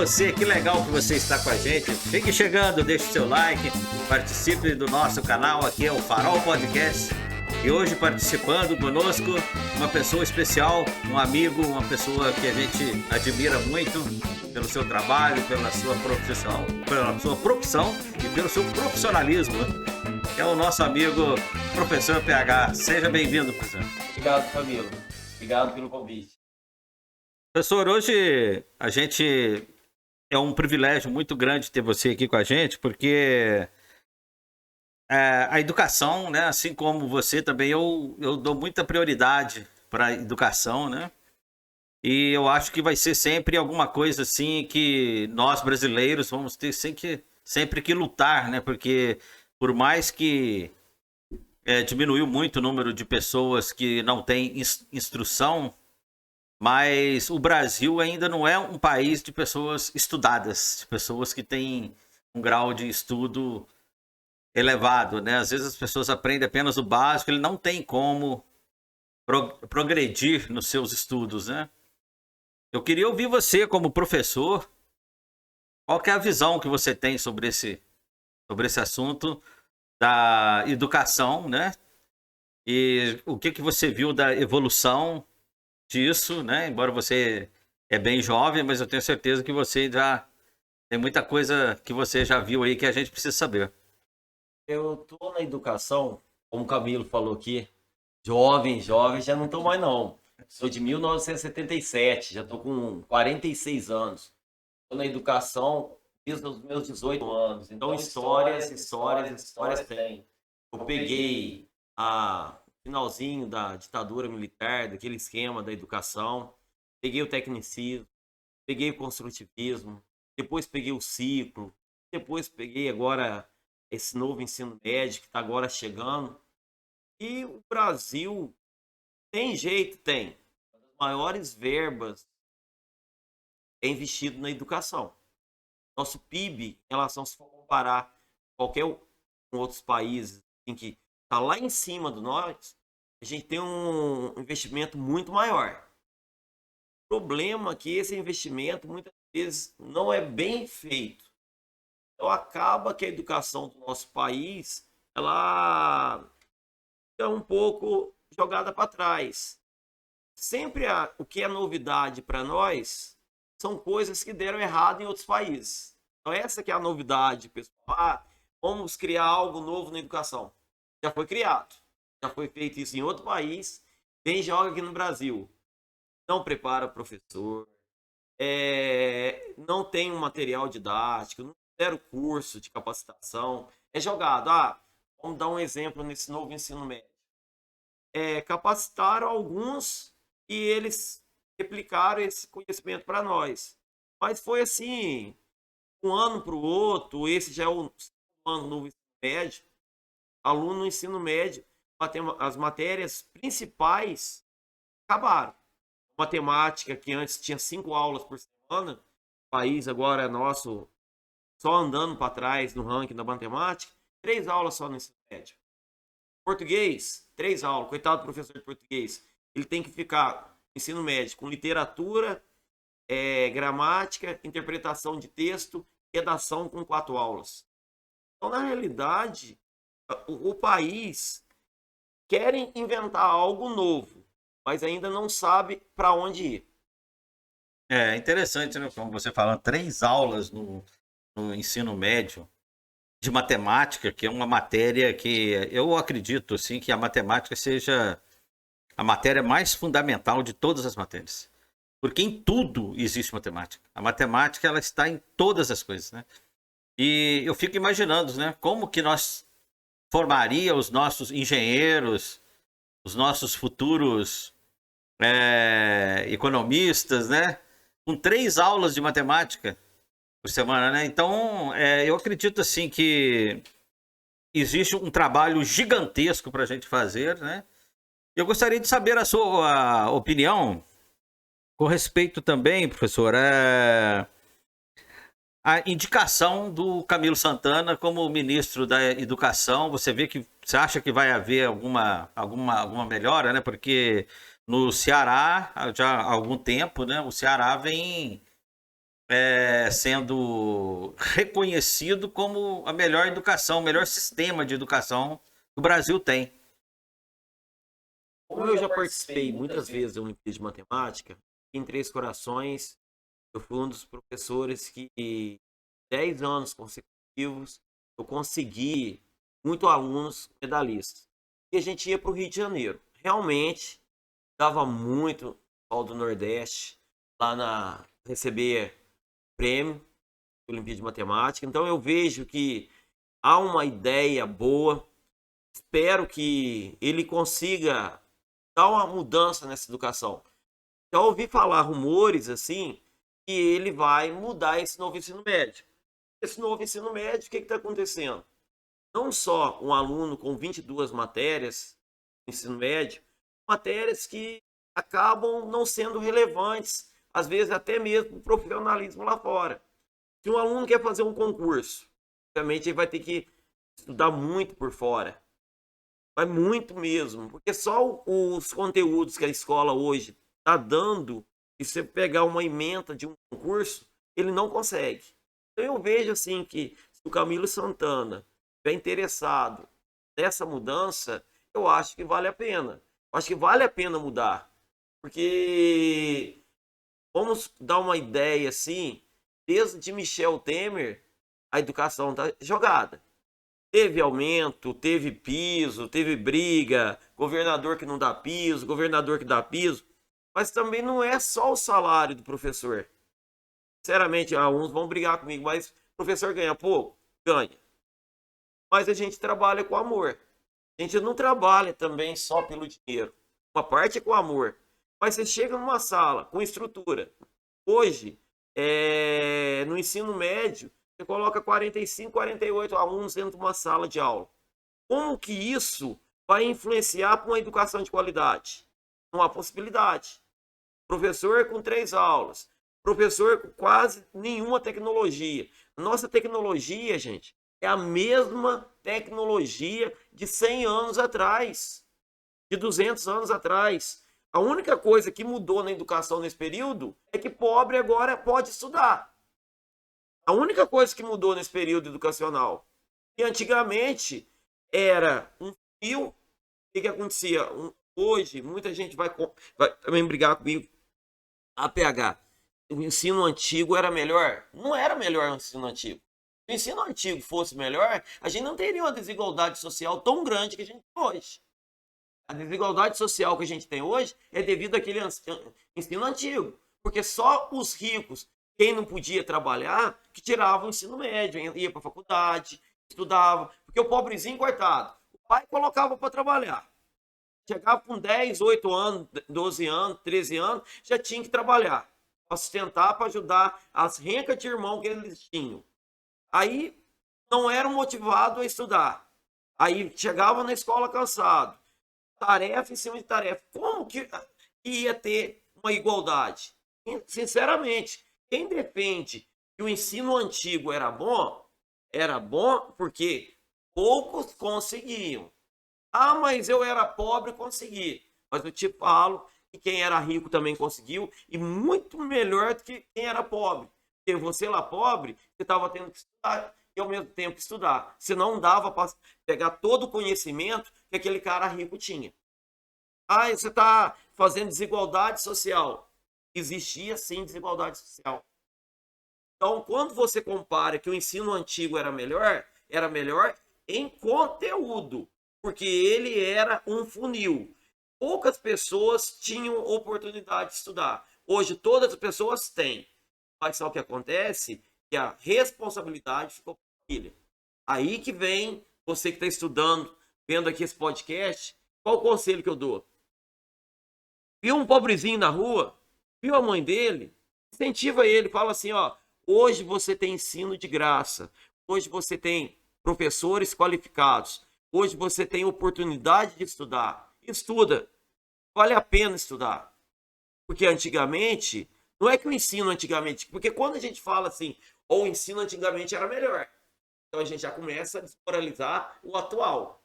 você, que legal que você está com a gente. Fique chegando, deixe seu like, participe do nosso canal, aqui é o Farol Podcast. E hoje participando conosco uma pessoa especial, um amigo, uma pessoa que a gente admira muito pelo seu trabalho, pela sua profissão e pelo seu profissionalismo, é o nosso amigo Professor PH. Seja bem-vindo, professor. Obrigado, Camilo. Obrigado pelo convite. Professor, hoje a gente é um privilégio muito grande ter você aqui com a gente, porque a educação, né, assim como você também, eu dou muita prioridade para a educação, né? E eu acho que vai ser sempre alguma coisa assim que nós brasileiros vamos ter sempre que lutar, né? Porque por mais que diminuiu muito o número de pessoas que não têm instrução, mas o Brasil ainda não é um país de pessoas estudadas, de pessoas que têm um grau de estudo elevado, né? Às vezes as pessoas aprendem apenas o básico, ele não tem como progredir nos seus estudos, né? Eu queria ouvir você como professor, qual que é a visão que você tem sobre esse assunto da educação, né? E o que você viu da evolução disso, né? Embora você é bem jovem, mas eu tenho certeza que você já tem muita coisa que você já viu aí que a gente precisa saber. Eu tô na educação, como o Camilo falou aqui, jovem, já não tô mais não. Sou de 1977, já tô com 46 anos. Tô na educação desde os meus 18 anos. Então, histórias tem. Eu peguei a finalzinho da ditadura militar, daquele esquema da educação, peguei o tecnicismo, peguei o construtivismo, depois peguei o ciclo, depois peguei agora esse novo ensino médio que está agora chegando. E o Brasil tem jeito, tem. Uma das maiores verbas é investido na educação. Nosso PIB, em relação, se for comparar qualquer com outros países em que está lá em cima do nós, a gente tem um investimento muito maior. O problema é que esse investimento muitas vezes não é bem feito. Então acaba que a educação do nosso país ela é um pouco jogada para trás. Sempre o que é novidade para nós são coisas que deram errado em outros países. Então essa que é a novidade, pessoal. Vamos criar algo novo na educação. Já foi criado, já foi feito isso em outro país, vem e joga aqui no Brasil. Não prepara professor, não tem um material didático, não fizeram curso de capacitação, é jogado. Vamos dar um exemplo nesse novo ensino médio. Capacitaram alguns e eles replicaram esse conhecimento para nós. Mas foi assim, um ano para o outro, esse já é o ano novo ensino médio, aluno no ensino médio, as matérias principais acabaram. Matemática, que antes tinha 5 aulas por semana, o país agora é nosso só andando para trás no ranking da matemática, 3 aulas só no ensino médio. Português, 3 aulas. Coitado do professor de português. Ele tem que ficar no ensino médio com literatura, gramática, interpretação de texto, redação com 4 aulas. Então, na realidade, o país querem inventar algo novo, mas ainda não sabe para onde ir. É interessante, né? Como você falando, 3 aulas no ensino médio de matemática, que é uma matéria que eu acredito assim que a matemática seja a matéria mais fundamental de todas as matérias. Porque em tudo existe matemática. A matemática ela está em todas as coisas, né? E eu fico imaginando, né, como que nós formaria os nossos engenheiros, os nossos futuros economistas, né? Com 3 aulas de matemática por semana, né? Então, eu acredito assim que existe um trabalho gigantesco para a gente fazer, né? Eu gostaria de saber a sua opinião com respeito também, professor, a indicação do Camilo Santana como ministro da Educação. Você acha que vai haver alguma melhora, né? Porque no Ceará, já há algum tempo, né? O Ceará vem sendo reconhecido como a melhor educação, o melhor sistema de educação que o Brasil tem. Como eu já participei muitas vezes da Olimpíada de Matemática, em Três Corações, eu fui um dos professores que 10 anos consecutivos eu consegui muitos alunos medalhistas. E a gente ia para o Rio de Janeiro. Realmente dava muito ao do Nordeste lá na receber prêmio da Olimpíada de Matemática. Então eu vejo que há uma ideia boa. Espero que ele consiga dar uma mudança nessa educação. Já ouvi falar rumores assim que ele vai mudar esse novo ensino médio. Esse novo ensino médio, o que está acontecendo? Não só um aluno com 22 matérias no ensino médio, matérias que acabam não sendo relevantes, às vezes até mesmo para o profissionalismo lá fora. Se um aluno quer fazer um concurso, obviamente ele vai ter que estudar muito por fora. Mas muito mesmo, porque só os conteúdos que a escola hoje está dando, e você pegar uma ementa de um concurso, ele não consegue. Então eu vejo assim que se o Camilo Santana estiver interessado nessa mudança, eu acho que vale a pena. Eu acho que vale a pena mudar. Porque vamos dar uma ideia assim, desde Michel Temer, a educação está jogada. Teve aumento, teve piso, teve briga, governador que não dá piso, governador que dá piso, mas também não é só o salário do professor. Sinceramente, uns vão brigar comigo, mas o professor ganha pouco? Ganha. Mas a gente trabalha com amor. A gente não trabalha também só pelo dinheiro. Uma parte é com amor. Mas você chega numa sala com estrutura. Hoje, no ensino médio, você coloca 45, 48 alunos dentro de uma sala de aula. Como que isso vai influenciar para uma educação de qualidade? Não há possibilidade. Professor com 3 aulas. Professor com quase nenhuma tecnologia. Nossa tecnologia, gente, é a mesma tecnologia de 100 anos atrás, de 200 anos atrás. A única coisa que mudou na educação nesse período é que pobre agora pode estudar. A única coisa que mudou nesse período educacional. E antigamente era um fio. O que acontecia? Hoje, muita gente vai também brigar comigo. APH. O ensino antigo era melhor? Não era melhor o ensino antigo. Se o ensino antigo fosse melhor, a gente não teria uma desigualdade social tão grande que a gente tem hoje. A desigualdade social que a gente tem hoje é devido àquele ensino antigo. Porque só os ricos, quem não podia trabalhar, que tirava o ensino médio, ia para a faculdade, estudava. Porque o pobrezinho, coitado, o pai colocava para trabalhar. Chegava com 10, 8 anos, 12 anos, 13 anos, já tinha que trabalhar. Para sustentar, para ajudar as rencas de irmão que eles tinham. Aí não eram motivados a estudar. Aí chegava na escola cansado. Tarefa em cima de tarefa. Como que ia ter uma igualdade? Sinceramente, quem defende que o ensino antigo era bom porque poucos conseguiam. Ah, mas eu era pobre e consegui. Mas eu te falo que quem era rico também conseguiu e muito melhor do que quem era pobre. Porque você lá pobre, você estava tendo que estudar e ao mesmo tempo estudar. Se não dava para pegar todo o conhecimento que aquele cara rico tinha. Ah, você está fazendo desigualdade social. Existia sim desigualdade social. Então, quando você compara que o ensino antigo era melhor em conteúdo, porque ele era um funil. Poucas pessoas tinham oportunidade de estudar. Hoje todas as pessoas têm. Mas só o que acontece que a responsabilidade ficou para a família. Aí que vem você que está estudando, vendo aqui esse podcast, qual o conselho que eu dou? Viu um pobrezinho na rua, viu a mãe dele, incentiva ele, fala assim, ó, hoje você tem ensino de graça, hoje você tem professores qualificados, hoje você tem oportunidade de estudar. Estuda, vale a pena estudar. Porque antigamente, não é que o ensino antigamente, porque quando a gente fala assim, ou o ensino antigamente era melhor, então a gente já começa a desmoralizar o atual.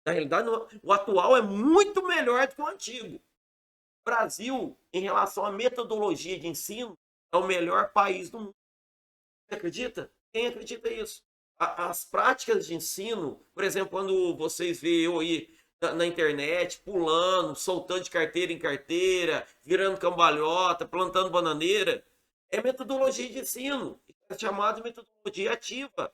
Na realidade, o atual é muito melhor do que o antigo. O Brasil, em relação à metodologia de ensino, é o melhor país do mundo. Você acredita? Quem acredita nisso? As práticas de ensino, por exemplo, quando vocês veem eu aí na internet, pulando, soltando de carteira em carteira, virando cambalhota, plantando bananeira, é metodologia de ensino. É chamado de metodologia ativa.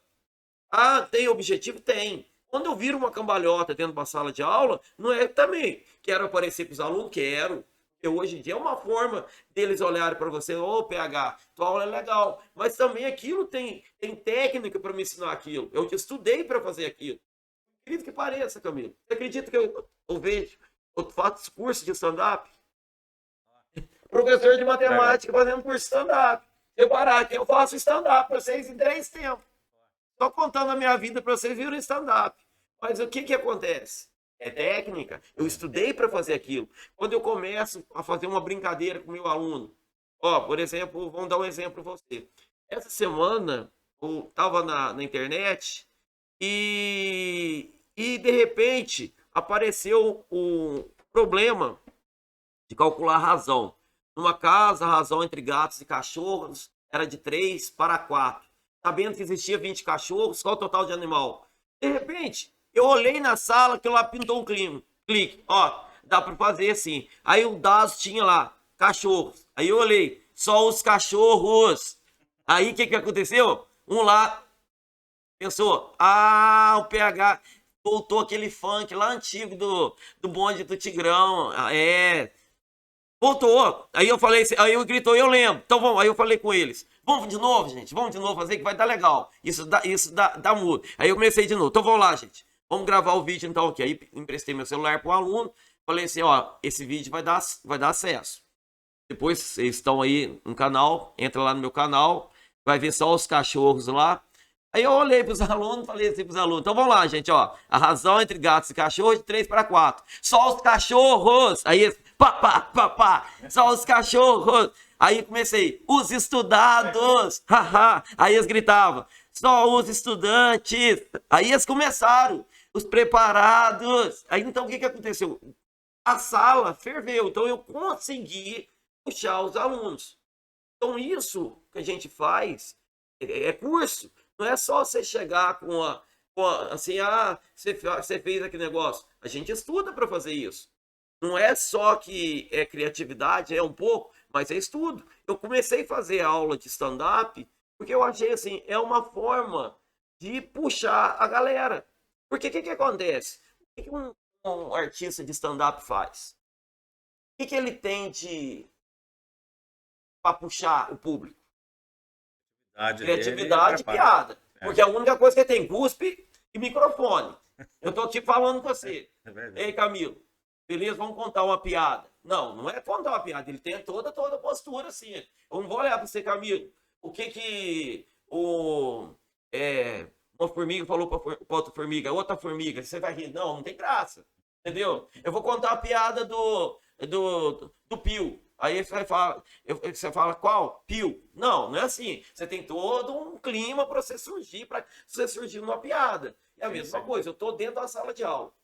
Ah, tem objetivo? Tem. Quando eu viro uma cambalhota dentro de uma sala de aula, não é também. Quero aparecer para os alunos? Quero. Porque hoje em dia é uma forma deles olharem para você, ô PH, tua aula é legal. Mas também aquilo tem técnica para me ensinar aquilo. Eu estudei para fazer aquilo. Acredito que pareça, Camilo. Você acredita que eu vejo, eu faço curso de stand-up? Professor de matemática fazendo curso de stand-up. Eu parar aqui, eu faço stand-up para vocês em 3 tempos. Estou contando a minha vida para vocês virem stand-up. Mas o que acontece? É técnica. Eu estudei para fazer aquilo. Quando eu começo a fazer uma brincadeira com o meu aluno, ó, por exemplo, vamos dar um exemplo para você. Essa semana eu estava na internet e de repente apareceu um problema de calcular a razão. Numa casa, a razão entre gatos e cachorros era de 3 para 4. Sabendo que existia 20 cachorros, qual o total de animal? De repente, eu olhei na sala que lá pintou um clique. Ó, dá para fazer assim. Aí o DAS tinha lá, cachorros. Aí eu olhei, só os cachorros. Aí o que aconteceu? Um lá pensou, o PH voltou aquele funk lá antigo do bonde do Tigrão. Voltou. Aí eu falei, aí eu gritou, eu lembro. Então vamos, aí eu falei com eles. Vamos de novo, gente. Vamos de novo fazer que vai dar legal. Isso dá mudo. Aí eu comecei de novo. Então vamos lá, gente. Vamos gravar o vídeo então aqui. Aí emprestei meu celular para um aluno. Falei assim, ó, esse vídeo vai dar acesso. Depois vocês estão aí no canal, entra lá no meu canal, vai ver só os cachorros lá. Aí eu olhei para os alunos, falei assim para os alunos, então vamos lá, gente, ó, a razão entre gatos e cachorros de 3 para 4. Só os cachorros. Aí pá, só os cachorros. Aí comecei, os estudados, haha. Aí eles gritavam, só os estudantes. Aí eles começaram, os preparados. Aí então o que aconteceu? A sala ferveu, então eu consegui puxar os alunos. Então isso que a gente faz é curso. Não é só você chegar assim, você fez aquele negócio. A gente estuda para fazer isso. Não é só que é criatividade, é um pouco, mas é estudo. Eu comecei a fazer aula de stand-up porque eu achei assim, é uma forma de puxar a galera. Porque o que acontece? O que um artista de stand-up faz? O que ele tem para puxar o público? Criatividade e piada. Porque a única coisa que tem cuspe e microfone. Eu tô te falando com você. Ei, Camilo, beleza, vamos contar uma piada. Não é contar uma piada, ele tem toda a postura assim. Eu não vou olhar para você, Camilo. O que uma formiga falou para outra formiga, você vai rir. Não tem graça. Entendeu? Eu vou contar a piada do Pio. Aí você fala, qual? Pio. Não é assim. Você tem todo um clima para você surgir numa piada. É a mesma coisa, eu estou dentro da sala de aula.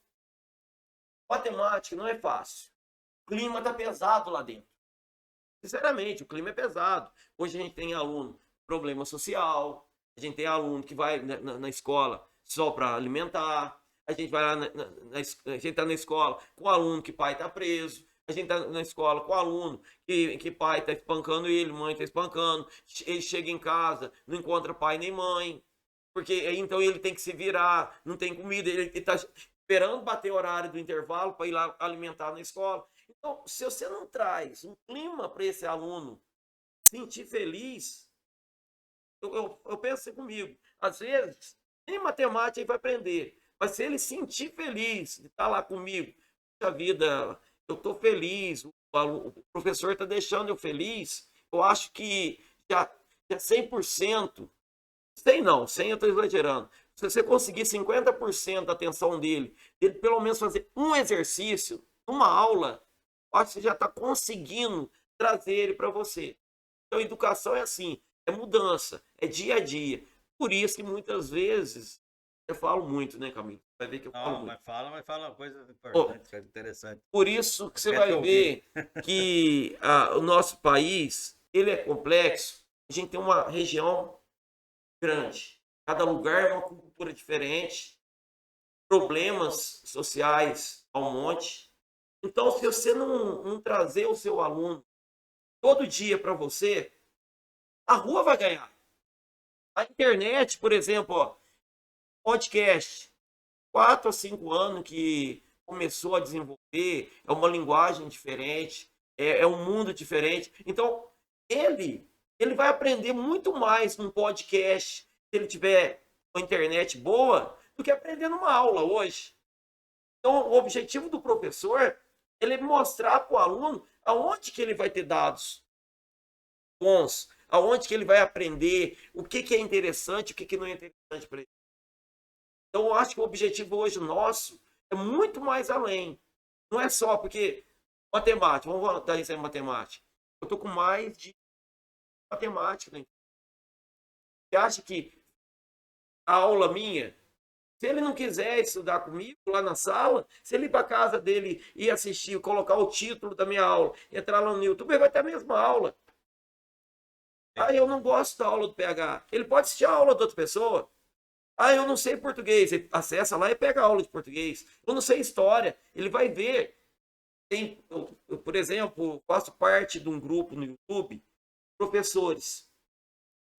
Matemática não é fácil. O clima tá pesado lá dentro. Sinceramente, o clima é pesado. Hoje a gente tem aluno com problema social, a gente tem aluno que vai na escola só para alimentar, a gente vai lá a gente tá na escola com aluno que pai tá preso, a gente tá na escola com aluno que pai tá espancando ele, mãe tá espancando, ele chega em casa, não encontra pai nem mãe, porque então ele tem que se virar, não tem comida, ele tá esperando bater o horário do intervalo para ir lá alimentar na escola. Então, se você não traz um clima para esse aluno sentir feliz, eu penso assim comigo, às vezes, nem matemática ele vai aprender, mas se ele sentir feliz de estar lá comigo, puxa vida, eu estou feliz, o professor está deixando eu feliz, eu acho que já 100%, 100 eu estou exagerando, se você conseguir 50% da atenção dele pelo menos fazer um exercício, uma aula, eu acho que você já está conseguindo trazer ele para você. Então, educação é assim, é mudança, é dia a dia. Por isso que muitas vezes eu falo muito, né, Camilo? Vai ver que eu falo muito. Mas fala uma coisa importante, interessante. Por isso que você vai ver que o nosso país, ele é complexo. A gente tem uma região grande. Cada lugar é uma cultura diferente, problemas sociais ao monte. Então, se você não trazer o seu aluno todo dia para você, a rua vai ganhar. A internet, por exemplo, ó, podcast, 4 a 5 anos que começou a desenvolver, é uma linguagem diferente, é um mundo diferente. Então, ele vai aprender muito mais num podcast, se ele tiver uma internet boa, do que aprender numa aula hoje. Então, o objetivo do professor ele é mostrar para o aluno aonde que ele vai ter dados bons, aonde que ele vai aprender, o que, que é interessante, o que, que não é interessante para ele. Então, eu acho que o objetivo hoje nosso é muito mais além. Não é só porque matemática, vamos dar isso aí matemática. Eu estou com mais de matemática. Né? Você acha que a aula minha, se ele não quiser estudar comigo lá na sala, se ele ir para casa dele e assistir, colocar o título da minha aula, entrar lá no YouTube, ele vai ter a mesma aula. Ah, eu não gosto da aula do PH. Ele pode assistir a aula de outra pessoa. Ah, eu não sei português. Ele acessa lá e pega a aula de português. Eu não sei história. Ele vai ver. Por exemplo, faço parte de um grupo no YouTube, professores.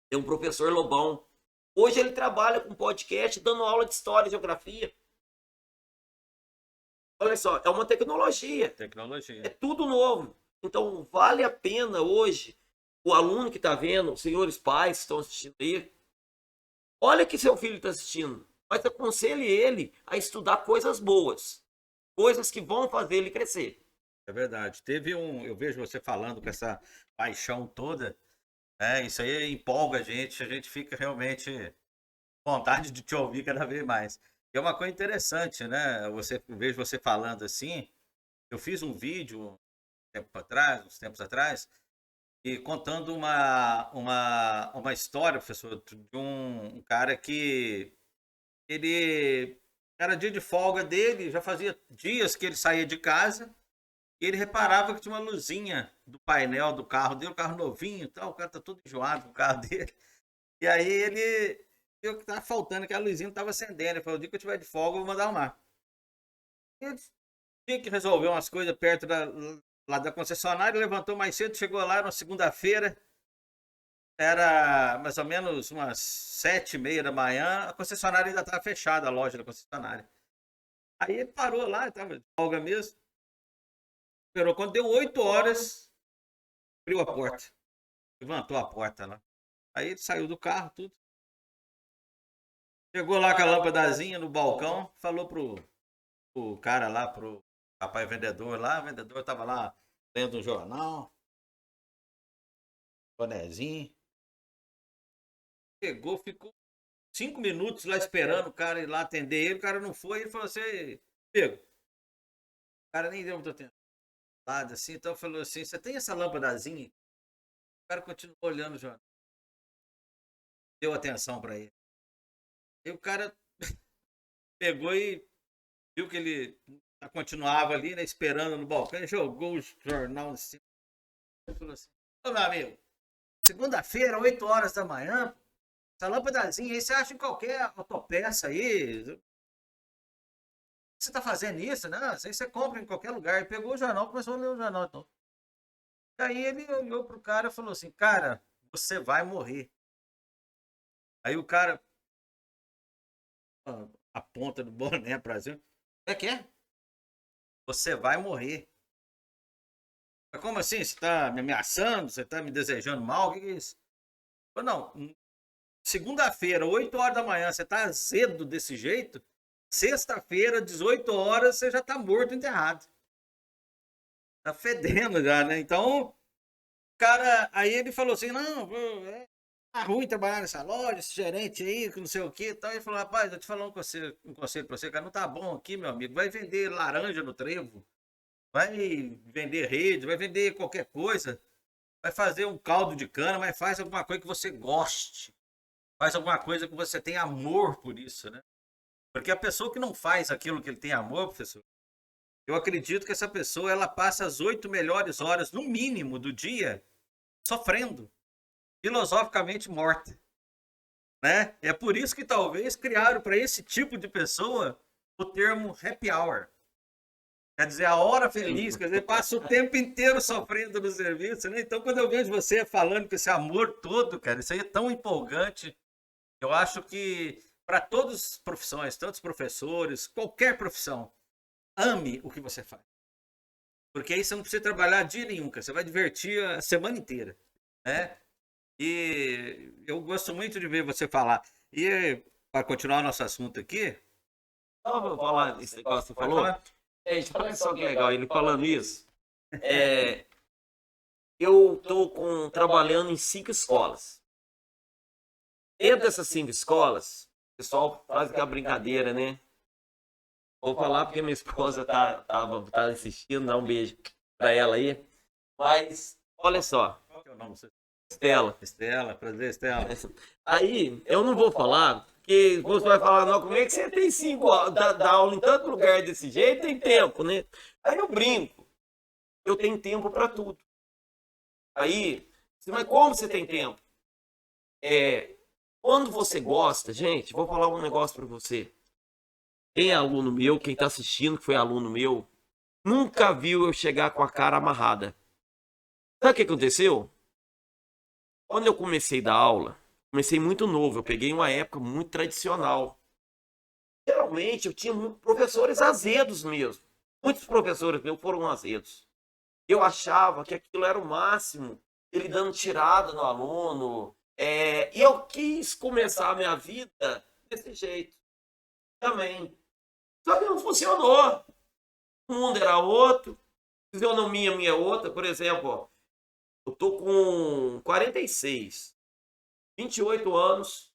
Tem um professor Lobão. Hoje ele trabalha com podcast, dando aula de história e geografia. Olha só, é uma tecnologia. Tecnologia. É tudo novo. Então, vale a pena hoje, o aluno que está vendo, os senhores pais que estão assistindo aí, olha que seu filho está assistindo, mas aconselhe ele a estudar coisas boas, coisas que vão fazer ele crescer. É verdade. Eu vejo você falando com essa paixão toda, isso aí empolga a gente fica realmente com vontade de te ouvir cada vez mais. E é uma coisa interessante, né? Eu vejo você falando assim, eu fiz um vídeo uns tempos atrás, e contando uma história, professor, de um cara que ele era dia de folga dele, já fazia dias que ele saía de casa, e ele reparava que tinha uma luzinha do painel do carro dele, um carro novinho e tal, o cara tá todo enjoado com o carro dele. E aí ele viu que tava faltando, que a luzinha não tava acendendo. Ele falou, o dia que eu tiver de folga, eu vou mandar arrumar. Ele tinha que resolver umas coisas perto lá da concessionária, levantou mais cedo, chegou lá na segunda-feira, era mais ou menos umas 7h30 da manhã, a concessionária ainda estava fechada, a loja da concessionária. Aí ele parou lá, estava de folga mesmo, esperou. Quando deu 8 horas, abriu a porta, levantou a porta lá. Aí ele saiu do carro, tudo. Chegou lá com a lâmpadazinha no balcão, falou pro cara lá, pro rapaz vendedor lá, o vendedor tava lá lendo um jornal, bonezinho. Chegou, ficou 5 minutos lá esperando o cara ir lá atender ele, o cara não foi, ele falou assim, amigo, o cara nem deu muito tempo. Assim, então falou assim, você tem essa lâmpadazinha? O cara continuou olhando o jornal, deu atenção para ele. E o cara pegou e viu que ele continuava ali, né, esperando no balcão, jogou o jornal em cima. Ele falou assim, ô meu amigo, segunda-feira, 8 horas da manhã, essa lâmpadazinha aí você acha em qualquer autopeça aí. Você tá fazendo isso, né? Isso aí você compra em qualquer lugar. Ele pegou o jornal, começou a ler o jornal. Então. E aí ele olhou pro cara e falou assim, cara, você vai morrer. Aí o cara a ponta do boné pra cima. É que é? Você vai morrer. Mas como assim? Você tá me ameaçando? Você tá me desejando mal? O que é isso? Eu, não, segunda-feira, 8 horas da manhã, você tá azedo desse jeito? Sexta-feira, 18 horas, você já tá morto, enterrado. Tá fedendo já, né? Então, cara, aí ele falou assim, não, tá ruim trabalhar nessa loja, esse gerente aí, que não sei o que e tal. Ele falou, rapaz, eu te falar um conselho pra você, cara, não tá bom aqui, meu amigo. Vai vender laranja no trevo, vai vender rede, vai vender qualquer coisa, vai fazer um caldo de cana, mas faz alguma coisa que você goste. Faz alguma coisa que você tenha amor por isso, né? Porque a pessoa que não faz aquilo que ele tem amor, professor, eu acredito que essa pessoa ela passa as 8 melhores horas, no mínimo, do dia sofrendo, filosoficamente morta. né? É por isso que talvez criaram para esse tipo de pessoa o termo happy hour. Quer dizer, a hora feliz, quer dizer, passa o tempo inteiro sofrendo no serviço, né? Então, quando eu vejo você falando com esse amor todo, cara, isso aí é tão empolgante. Eu acho que para todas as profissões, tantos professores, qualquer profissão, ame o que você faz. Porque aí você não precisa trabalhar dia nenhum, cara. Você vai divertir a semana inteira, né? E eu gosto muito de ver você falar. E para continuar o nosso assunto aqui, Só vou falar esse negócio que você pode falou. falar? Gente, olha só que legal, ele falando isso. É, eu estou trabalhando em 5 escolas. Dentro dessas 5 escolas, o pessoal faz aquela brincadeira, né? Vou falar porque minha esposa tá assistindo, dá um beijo pra ela aí. Mas, olha só, Qual que é o nome? Estela. Estela, prazer, Estela. Aí, eu não vou falar, porque você vai falar, não, como é que você tem 5 horas, dá aula em tanto lugar desse jeito, tem tempo, né? Aí eu brinco, eu tenho tempo pra tudo. Aí, mas como você tem tempo? Quando você gosta, gente, vou falar um negócio pra você. Quem é aluno meu, quem tá assistindo, que foi aluno meu, nunca viu eu chegar com a cara amarrada. Sabe o que aconteceu? Quando eu comecei a dar aula, comecei muito novo, eu peguei uma época muito tradicional. Geralmente eu tinha professores azedos mesmo. Muitos professores meus foram azedos. Eu achava que aquilo era o máximo, ele dando tirada no aluno. E eu quis começar a minha vida desse jeito também. Só que não funcionou. O mundo era outro, a fisionomia minha é outra. Por exemplo, ó, eu tô com 46, 28 anos,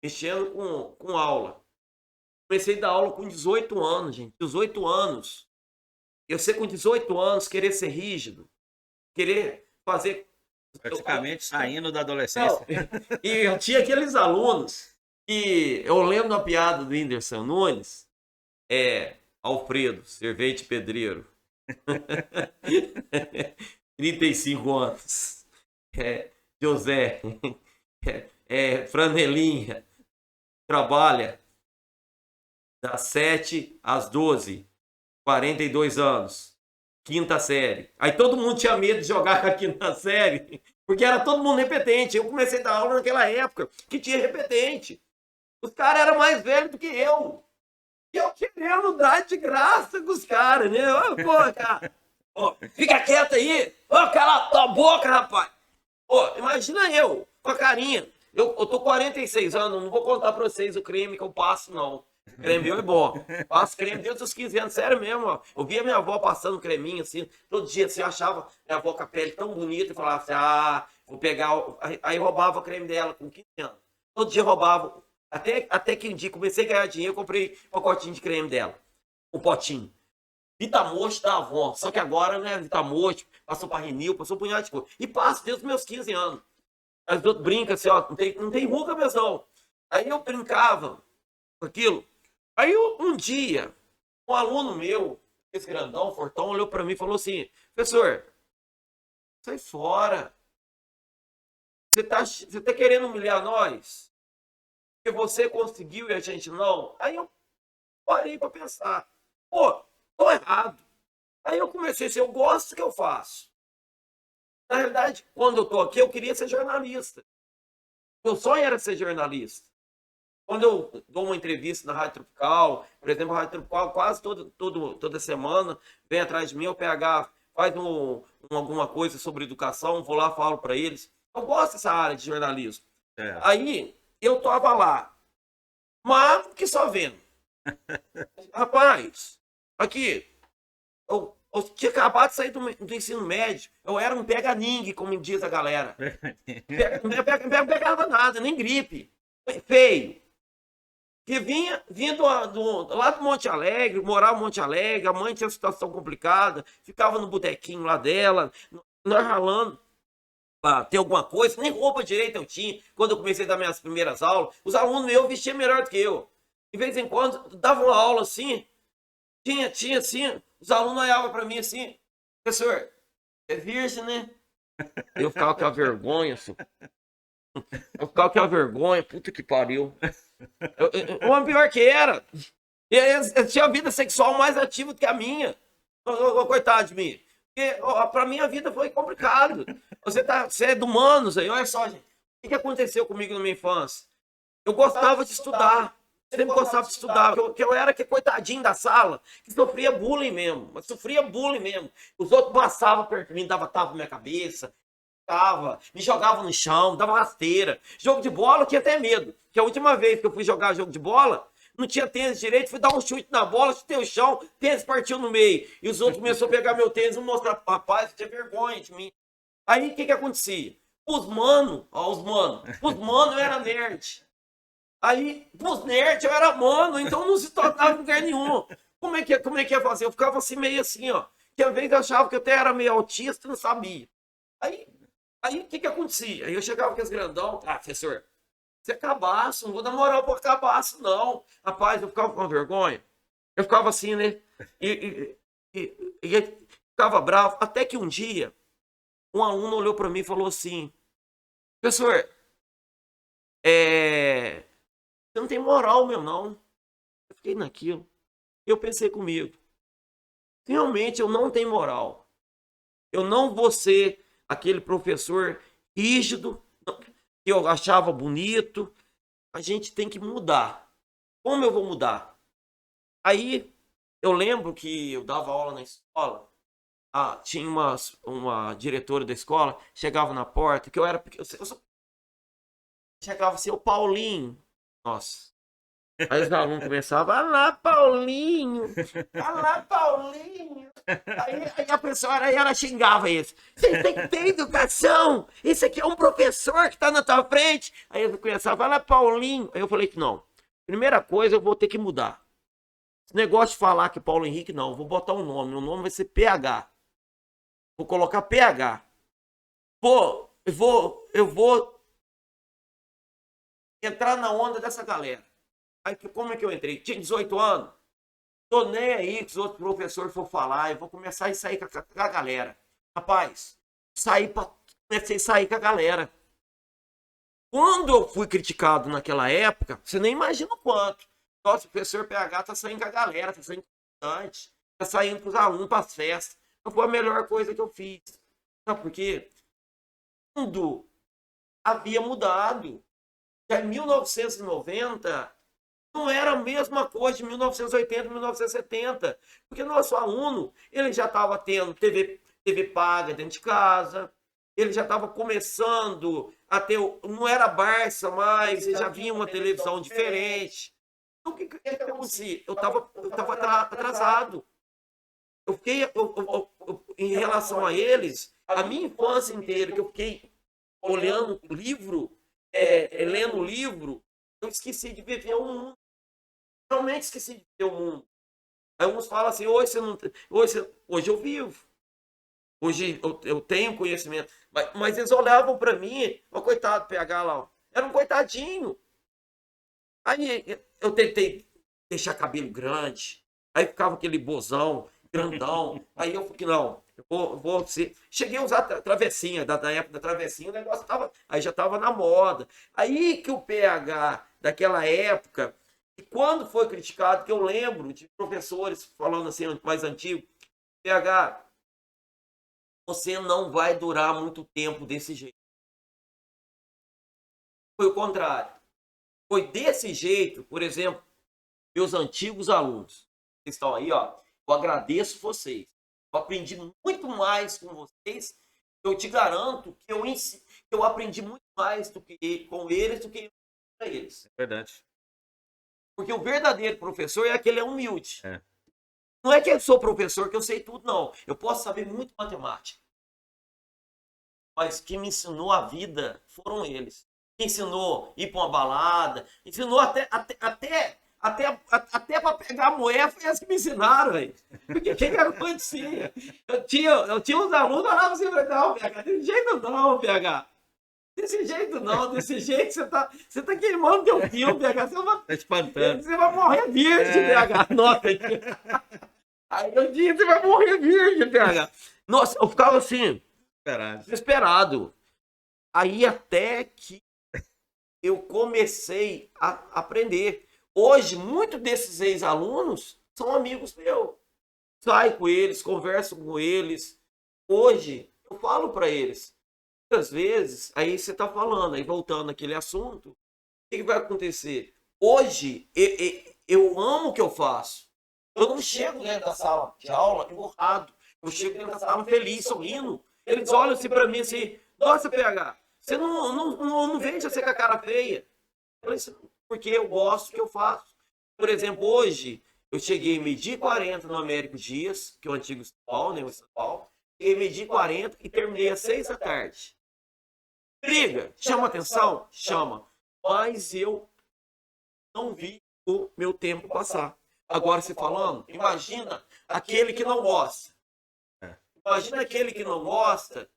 mexendo com aula. Comecei a dar aula com 18 anos, gente. 18 anos. Eu sei com 18 anos querer ser rígido, querer fazer. Praticamente saindo da Não, adolescência. e eu tinha aqueles alunos que eu lembro da piada do Whindersson Nunes, Alfredo, servente pedreiro. 35 anos. José, Franelinha, trabalha das 7 às 12, 42 anos, quinta série. Aí todo mundo tinha medo de jogar com a quinta série, porque era todo mundo repetente. Eu comecei a dar aula naquela época que tinha repetente. Os caras eram mais velhos do que eu. E eu querendo dar de graça com os caras, né? Ô, pô, cara. Ô, fica quieto aí. Ô, cala tua boca, rapaz. Ô, imagina eu, com a carinha. Eu tô 46 anos, não vou contar pra vocês o creme que eu passo, não. O creme meu é bom. Passo creme desde os 15 anos, sério mesmo, ó. Eu via minha avó passando creminho assim, todo dia assim, eu achava minha avó com a pele tão bonita e falava assim, vou pegar. Aí roubava o creme dela com 15 anos. Todo dia roubava. Até que um dia comecei a ganhar dinheiro, eu comprei um pacotinho de creme dela. Um potinho. Vitamocho da avó. Só que agora, né, Vitamocho, passou pra Renil, passou por um punhado de coisa. E passo desde os meus 15 anos. As outras brincam assim, ó, não tem ruga mesmo não. Aí eu brincava com aquilo. Aí um dia, um aluno meu, esse grandão, fortão, olhou pra mim e falou assim, professor, sai fora. Você tá querendo humilhar nós? Porque você conseguiu e a gente não? Aí eu parei pra pensar. Pô, tô errado. Aí eu comecei a dizer, eu gosto do que eu faço. Na realidade, quando eu tô aqui, eu queria ser jornalista. Meu sonho era ser jornalista. Quando eu dou uma entrevista na Rádio Tropical, por exemplo, a Rádio Tropical quase toda semana vem atrás de mim, o PH faz alguma coisa sobre educação, vou lá, falo para eles. Eu gosto dessa área de jornalismo. Aí, eu tava lá, mas que só vendo. Rapaz, aqui, eu tinha acabado de sair do ensino médio. Eu era um pega-ningue, como diz a galera. Não pegava nada, nem gripe. Feio. Que vinha lá do Monte Alegre, morava em Monte Alegre, a mãe tinha uma situação complicada, ficava no botequinho lá dela, nós ralando pra ter alguma coisa, nem roupa direita eu tinha. Quando eu comecei a dar minhas primeiras aulas, os alunos meus vestiam melhor do que eu. De vez em quando, dava uma aula assim, tinha assim, os alunos olhavam pra mim assim, professor, é virgem, né? Eu ficava com a vergonha, assim. Eu ficava com a vergonha, puta que pariu. Uma pior que era. Eu tinha a vida sexual mais ativa do que a minha. Coitado de mim. Porque, pra mim a vida foi complicado. Você é do humanos aí, olha só, gente. O que aconteceu comigo na minha infância? Eu gostava de estudar. Sempre gostava de estudar. Que eu era que coitadinho da sala, que sofria bullying mesmo. Mas sofria bullying mesmo. Os outros passavam perto de mim, davam tapa na minha cabeça, me jogavam no chão, dava rasteira. Jogo de bola eu tinha até medo. Que a última vez que eu fui jogar jogo de bola, não tinha tênis direito, fui dar um chute na bola, chutei o chão, tênis partiu no meio. E os outros começaram a pegar meu tênis e mostrar, rapaz, tinha vergonha de mim. Aí o que acontecia? Os mano eu era nerd. Aí, pros nerds eu era mano, então não se tornava em lugar nenhum. Como é que ia fazer? Eu ficava assim, meio assim, ó. Que às vezes eu achava que eu até era meio autista e não sabia. Aí o que acontecia? Aí eu chegava com esse grandão, professor, você é cabaço, não vou dar moral pra cabaço, não. Rapaz, eu ficava com vergonha. Eu ficava assim, né? E ficava bravo. Até que um dia, um aluno olhou pra mim e falou assim, professor, você não tem moral, meu, não. Eu fiquei naquilo. Eu pensei comigo, realmente eu não tenho moral. Eu não vou ser aquele professor rígido, que eu achava bonito. A gente tem que mudar. Como eu vou mudar? Aí, eu lembro que eu dava aula na escola. Tinha uma diretora da escola, chegava na porta, que eu era... chegava assim, o Paulinho. Nossa. Aí os alunos começavam, vai lá, Paulinho! Vai lá, Paulinho! Aí a professora, ela xingava eles. Vocês têm que ter educação! Esse aqui é um professor que está na tua frente! Aí eles começavam, vai lá, Paulinho! Aí eu falei que não. Primeira coisa, eu vou ter que mudar. Esse negócio de falar que Paulo Henrique, não. Eu vou botar um nome. Meu nome vai ser PH. Vou colocar PH. Eu vou entrar na onda dessa galera. Aí como é que eu entrei? Tinha 18 anos. Tô nem aí que os outros professores for falar. Eu vou começar a sair com a galera. Rapaz, comecei a sair com a galera. Quando eu fui criticado naquela época, você nem imagina o quanto. Nossa, o professor PH tá saindo com a galera, tá saindo com os estudantes, tá saindo com os alunos para as festas. Então foi a melhor coisa que eu fiz. Sabe por quê? O mundo havia mudado. Já em 1990, não era a mesma coisa de 1980, 1970. Porque nosso aluno, ele já estava tendo TV paga dentro de casa, ele já estava começando a ter... Não era Barça mais, ele já vinha uma televisão diferente. Então, o que acontecia? Eu estava atrasado. Eu fiquei... em relação a eles, a minha infância inteira, que eu fiquei olhando o livro, lendo o livro, eu esqueci de viver o mundo. Realmente esqueci de viver o mundo. Aí uns falam assim, hoje eu vivo. Hoje eu tenho conhecimento. Mas eles olhavam para mim, o coitado PH lá, era um coitadinho. Aí eu tentei deixar cabelo grande, aí ficava aquele bozão, grandão. Aí eu falei, não, eu vou ser... Cheguei a usar travessinha, da época da travessinha, o negócio aí já estava na moda. Aí que o PH daquela época, e quando foi criticado, que eu lembro de professores falando assim, mais antigo, PH, você não vai durar muito tempo desse jeito. Foi o contrário. Foi desse jeito, por exemplo, meus antigos alunos, que estão aí, ó, eu agradeço vocês. Eu aprendi muito mais com vocês. Eu te garanto que eu aprendi muito mais com eles do que com eles. É verdade. Porque o verdadeiro professor é aquele humilde. Não é que eu sou professor, que eu sei tudo, não. Eu posso saber muito matemática. Mas quem me ensinou a vida foram eles. Quem ensinou a ir para uma balada, ensinou até para pegar a moeda, foi eles que me ensinaram, velho. Porque o que acontecia? Eu tinha uns alunos que falavam assim, não, PH, desse jeito não, PH. Desse jeito não, desse jeito você tá queimando teu filme, PH. Tá espantando. Você vai morrer virgem, PH. Nossa, aí eu disse, você vai morrer virgem, PH. Nossa, eu ficava assim, desesperado. Aí até que eu comecei a aprender. Hoje, muitos desses ex-alunos são amigos meus. Saio com eles, converso com eles. Hoje, eu falo para eles. Muitas vezes, aí você está falando, aí voltando àquele assunto, o que vai acontecer? Hoje, eu amo o que eu faço. Eu não chego dentro da sala de aula emburrado. Eu chego dentro da sala feliz, sorrindo. Eles olham assim para mim assim, nossa, PH, você não vem já ser com a cara feia. Porque eu gosto do que eu faço. Por exemplo, hoje, eu cheguei meio-dia e 40 no Américo Dias, que é o antigo São Paulo, né, o São Paulo. Cheguei meio-dia e 40 e terminei às 6 da tarde. Briga, chama atenção? Chama. Mas eu não vi o meu tempo passar. Agora, se falando, imagina aquele que não gosta. Imagina aquele que não gosta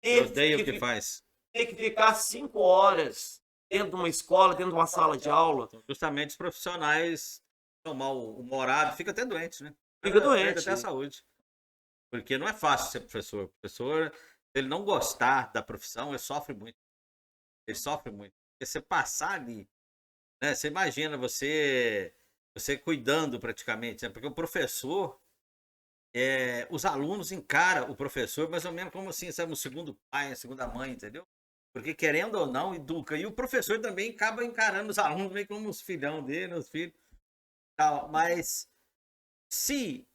Odeia o que faz. ter que ficar 5 horas dentro de uma escola, dentro de uma sala de aula. Justamente os profissionais são mal-humorados, fica até doente, né? Fica doente. Perde até a saúde. Porque não é fácil ser professor. O professor, se ele não gostar da profissão, ele sofre muito. Ele sofre muito. Porque você passar ali, né? Você imagina você cuidando praticamente, né? Porque o professor, os alunos encaram o professor mais ou menos como assim, sabe, um segundo pai, uma segunda mãe, entendeu? Porque querendo ou não, educa. E o professor também acaba encarando os alunos meio como os filhão dele, os filhos. Tal. Mas se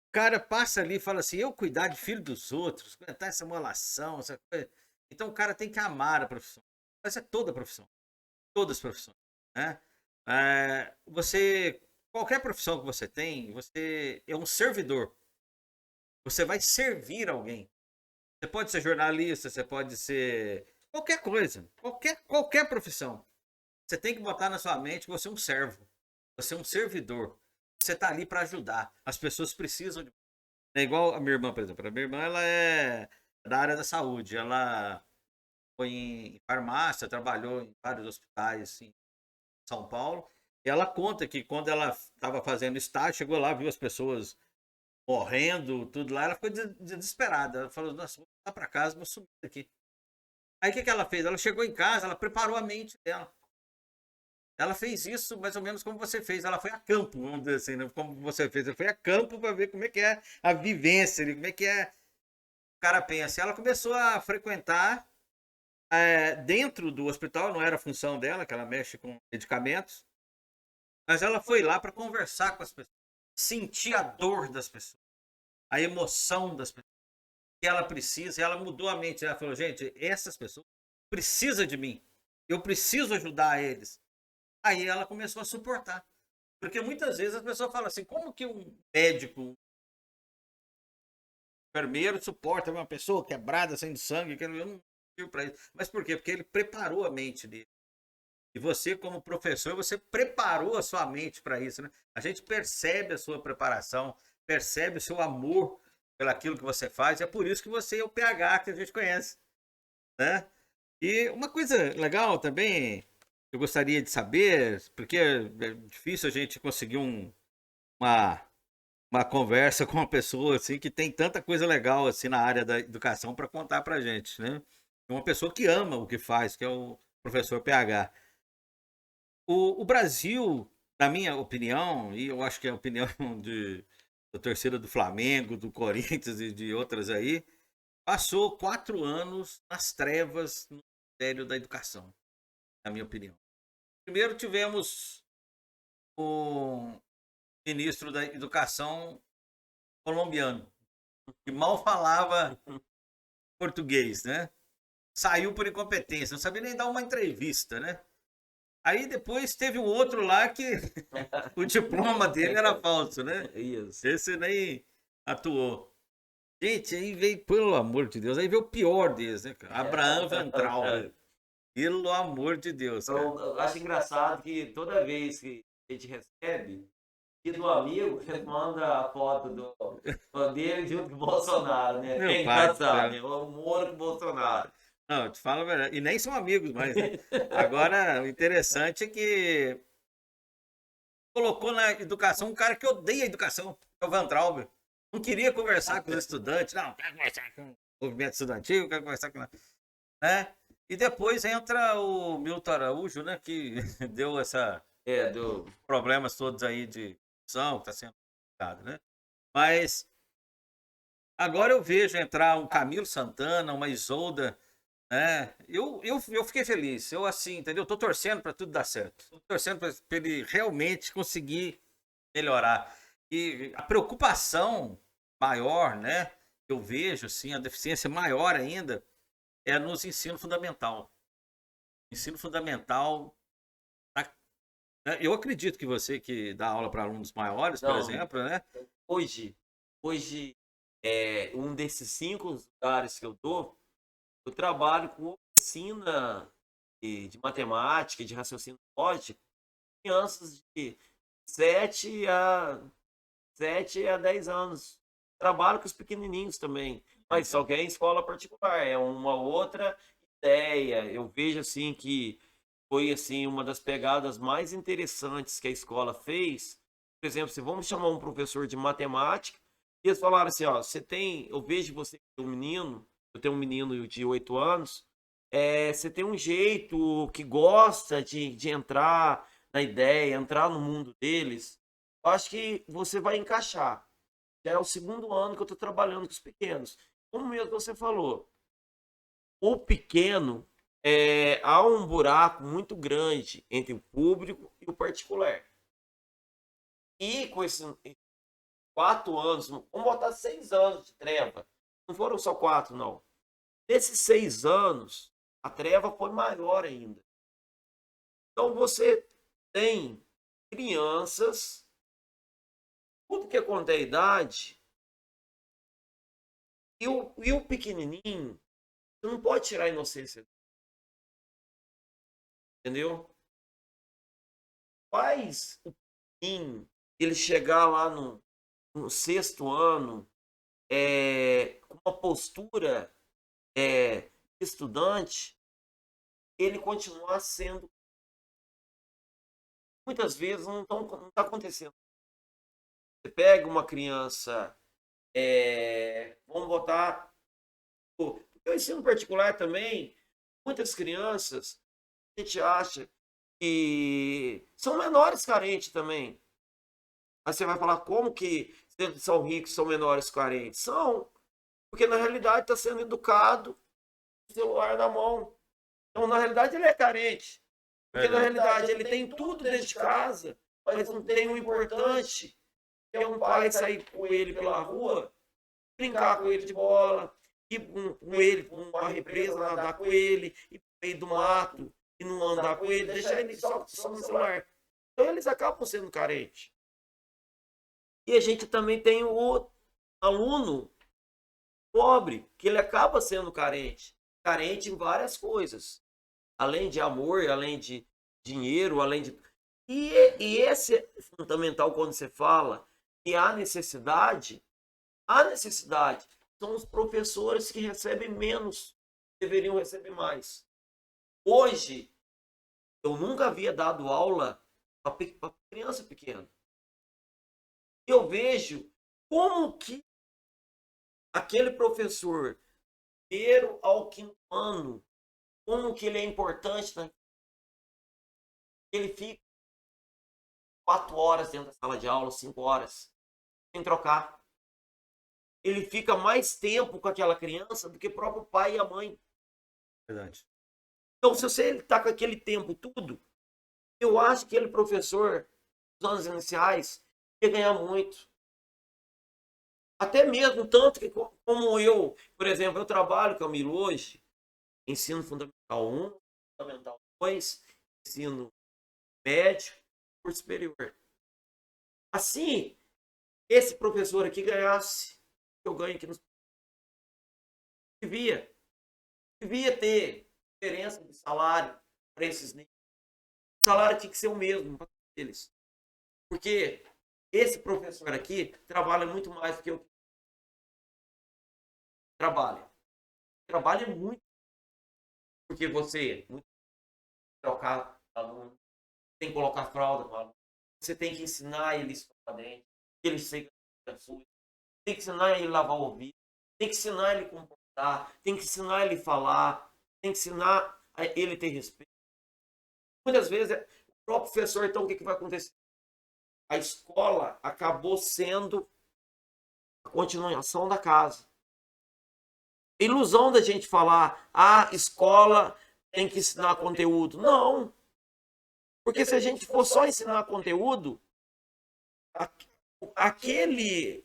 o cara passa ali e fala assim, eu cuidar de filho dos outros, aguentar essa molação, essa coisa. Então o cara tem que amar a profissão. Mas é toda a profissão. Todas as profissões. Né? Qualquer profissão que você tem, você é um servidor. Você vai servir alguém. Você pode ser jornalista, você pode ser qualquer coisa, qualquer profissão. Você tem que botar na sua mente que você é um servo, você é um servidor. Você está ali para ajudar. As pessoas precisam de. É igual a minha irmã, por exemplo. A minha irmã, ela é da área da saúde. Ela foi em farmácia, trabalhou em vários hospitais assim, em São Paulo. E ela conta que quando ela estava fazendo estágio, chegou lá, viu as pessoas morrendo, tudo lá, ela ficou desesperada. Ela falou, nossa, vou voltar para casa, vou sumir daqui. Aí o que ela fez? Ela chegou em casa, ela preparou a mente dela. Ela fez isso mais ou menos como você fez. Ela foi a campo, vamos dizer assim, né? Como você fez. Ela foi a campo para ver como é que é a vivência, como é que é o cara pensa. Ela começou a frequentar dentro do hospital, não era a função dela, que ela mexe com medicamentos, mas ela foi lá para conversar com as pessoas, sentir a dor das pessoas, a emoção das pessoas, que ela precisa, e ela mudou a mente. Ela falou, gente, essas pessoas precisam de mim, eu preciso ajudar eles. Aí ela começou a suportar. Porque muitas vezes as pessoas falam assim, como que um médico, um enfermeiro suporta uma pessoa quebrada, sem sangue, que eu não sirvo para isso. Mas por quê? Porque ele preparou a mente dele. E você, como professor, você preparou a sua mente para isso, né? A gente percebe a sua preparação, percebe o seu amor pelaquilo que você faz. É por isso que você é o PH que a gente conhece, né? E uma coisa legal também, eu gostaria de saber, porque é difícil a gente conseguir uma, uma conversa com uma pessoa assim que tem tanta coisa legal assim na área da educação para contar para a gente, né? Uma pessoa que ama o que faz, que é o professor PH. O Brasil, na minha opinião, e eu acho que é a opinião da torcida do Flamengo, do Corinthians e de outras aí, passou 4 anos nas trevas no Ministério da Educação, na minha opinião. Primeiro tivemos o ministro da Educação colombiano, que mal falava português, né? Saiu por incompetência, não sabia nem dar uma entrevista, né? Aí depois teve um outro lá que o diploma dele era falso, né? Isso. Esse nem atuou. Gente, aí veio, pelo amor de Deus, aí veio o pior deles, né, cara? Abraham Ventral. Pelo amor de Deus, cara. Eu acho engraçado que toda vez que a gente recebe, e do amigo, ele manda a foto dele junto com o Bolsonaro, né? Meu É pai do engraçado, céu. né? O Moro com o Bolsonaro. Não, eu te falo a verdade. E nem são amigos mais, né? Agora, o interessante é que colocou na educação um cara que odeia a educação, é o Van Traub. Não queria conversar com os estudantes, não, quer conversar com o movimento estudantil, quer conversar com. Né? E depois entra o Milton Araújo, né? Que deu essa Do... problemas todos aí de são, que está sendo complicado, né? Mas agora eu vejo entrar um Camilo Santana, uma Isolda, né? Eu fiquei feliz. Eu assim, entendeu? Tô torcendo para tudo dar certo. Tô torcendo para ele realmente conseguir melhorar. E a preocupação maior, né? Eu vejo assim, a deficiência maior ainda é nos ensino fundamental. Ensino fundamental, tá- né, eu acredito que você que dá aula para alunos maiores, por Não, exemplo, né? hoje, hoje um desses 5 lugares que eu dou, eu trabalho com oficina de matemática, de raciocínio lógico, crianças de 7 a 7 a 10 anos. Trabalho com os pequenininhos também, mas só que é em escola particular, é uma outra ideia. Eu vejo assim que foi assim uma das pegadas mais interessantes que a escola fez. Por exemplo, se vamos chamar um professor de matemática, e eles falaram assim, ó, você tem, eu vejo você que tem um menino, eu tenho um menino de 8 anos, você tem um jeito que gosta de entrar na ideia, entrar no mundo deles, eu acho que você vai encaixar. Já é o segundo ano que eu estou trabalhando com os pequenos. Como mesmo você falou, o pequeno, há um buraco muito grande entre o público e o particular. E com esses 4 anos, vamos botar 6 anos de treva, não foram só 4, não. Nesses 6 anos, a treva foi maior ainda. Então você tem crianças, tudo que acontece a idade, e o pequenininho, você não pode tirar a inocência, entendeu? Faz o pequenininho, ele chegar lá no 6º ano, com uma postura estudante, ele continuar sendo. Muitas vezes não está acontecendo. Você pega uma criança, vamos botar. O ensino particular também, muitas crianças, a gente acha que são menores carentes também. Aí você vai falar como que se eles são ricos são menores carentes? São, porque na realidade está sendo educado com o celular na mão. Então, na realidade, ele é carente. Porque na realidade ele tem tudo dentro de casa, mas não tem o importante, que é um pai sair com ele pela rua, brincar com ele de bola, ir com ele para uma represa, nadar com ele, ir para o meio do mato e não andar com ele, deixar ele só no celular. Então eles acabam sendo carentes. E a gente também tem o aluno pobre, que ele acaba sendo carente. Carente em várias coisas. Além de amor, além de dinheiro, além de. E esse é fundamental quando você fala que há necessidade. São os professores que recebem menos, deveriam receber mais. Hoje, eu nunca havia dado aula para criança pequena. Eu vejo como que aquele professor, primeiro ao 5º ano, como que ele é importante, né? Ele fica 4 horas dentro da sala de aula, 5 horas, sem trocar. Ele fica mais tempo com aquela criança do que o próprio pai e a mãe. Verdade. Então, se você está com aquele tempo tudo, eu acho que aquele professor, nos anos iniciais, ia ganhar muito. Até mesmo, tanto que como eu, por exemplo, eu trabalho, Camilo, hoje, ensino fundamental 1, fundamental 2, ensino médio, curso superior. Assim, esse professor aqui ganhasse, eu ganho aqui no. Devia, devia ter diferença de salário para esses níveis. O salário tinha que ser o mesmo para eles. Porque esse professor aqui trabalha muito mais do que eu trabalho. Trabalha muito. Porque você trocar aluno, tem que colocar fralda no aluno. Você tem que ensinar ele escovar dente, que ele seja sujo. Tem que ensinar ele a lavar o ouvido. Tem que ensinar ele a comportar. Tem que ensinar ele a falar. tem que ensinar a ele ter respeito. Muitas vezes, o próprio professor, então, o que vai acontecer? A escola acabou sendo a continuação da casa. Ilusão da gente falar, escola tem que ensinar conteúdo. Não. Porque se a gente for só ensinar conteúdo, aquele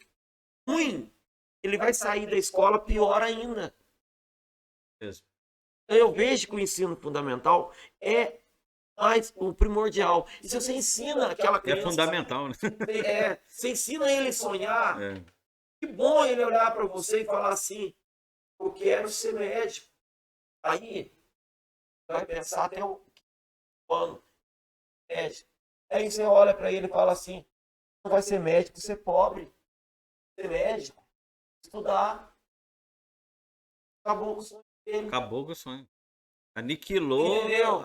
ruim, ele vai sair da escola pior ainda. Eu vejo que o ensino fundamental é mais o primordial. E se você ensina aquela criança... É fundamental, né? Você ensina ele a sonhar. Que bom ele olhar para você e falar assim, eu quero ser médico. Aí, vai pensar até o ano. Médico. Aí você olha para ele e fala assim, não vai ser médico, você é pobre. Ser médico, estudar. Acabou com o sonho dele. Acabou com o sonho. Aniquilou. Entendeu?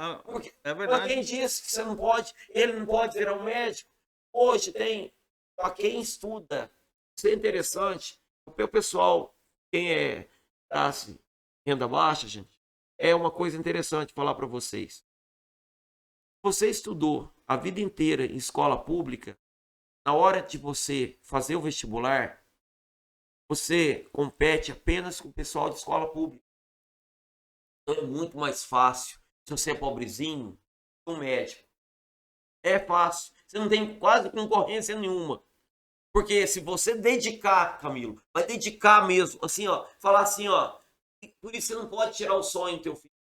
É verdade. Quem disse que você não pode, ele não pode virar um médico? Hoje tem, para quem estuda, isso é interessante. O pessoal, quem é classe renda baixa, gente, é uma coisa interessante falar para vocês. Você estudou a vida inteira em escola pública, na hora de você fazer o vestibular, você compete apenas com o pessoal de escola pública. Então é muito mais fácil, se você é pobrezinho, um médico. É fácil. Você não tem quase concorrência nenhuma. Porque se você dedicar, Camilo, vai dedicar mesmo, assim, ó, falar assim, ó, por isso você não pode tirar o sonho do teu filho.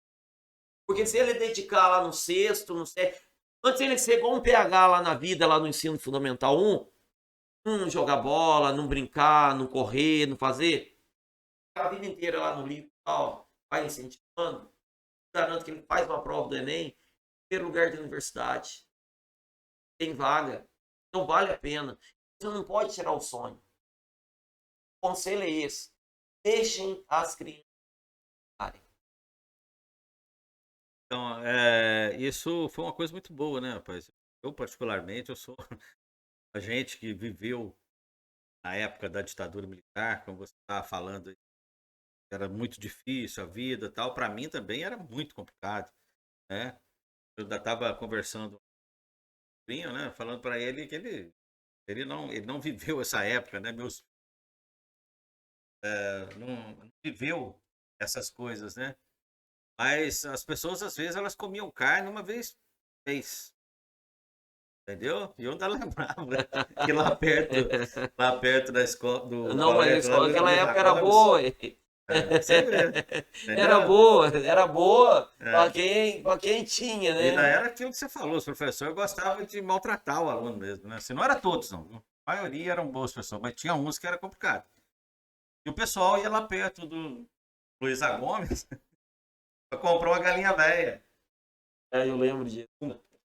Porque se ele dedicar lá no sexto, no sétimo, antes ele ser igual um PH lá na vida, lá no ensino fundamental 1, não jogar bola, não brincar, não correr, não fazer, a vida inteira lá no livro, ó, vai incentivando, garanto que ele faz uma prova do Enem, primeiro lugar da universidade, tem vaga, então vale a pena. Você não pode tirar o sonho. O conselho é esse. Deixem as crianças. Então, isso foi uma coisa muito boa, né, rapaz? Eu, particularmente, eu sou a gente que viveu na época da ditadura militar, como você estava falando, era muito difícil a vida e tal. Para mim também era muito complicado, né? Eu ainda estava conversando com o né, falando para ele que ele não viveu essa época, né? Não viveu essas coisas, né? Mas as pessoas, às vezes, elas comiam carne uma vez. Entendeu? E eu ainda lembrava que lá perto da escola do não, mas a escola naquela época era boa. Era boa para quem tinha, né? E ainda era aquilo que você falou, os professores gostavam de maltratar o aluno mesmo, né? Assim, não era todos, não. A maioria eram boas pessoas, mas tinha uns que era complicado. E o pessoal ia lá perto do Luiza Gomes para comprar uma galinha velha. Eu lembro disso.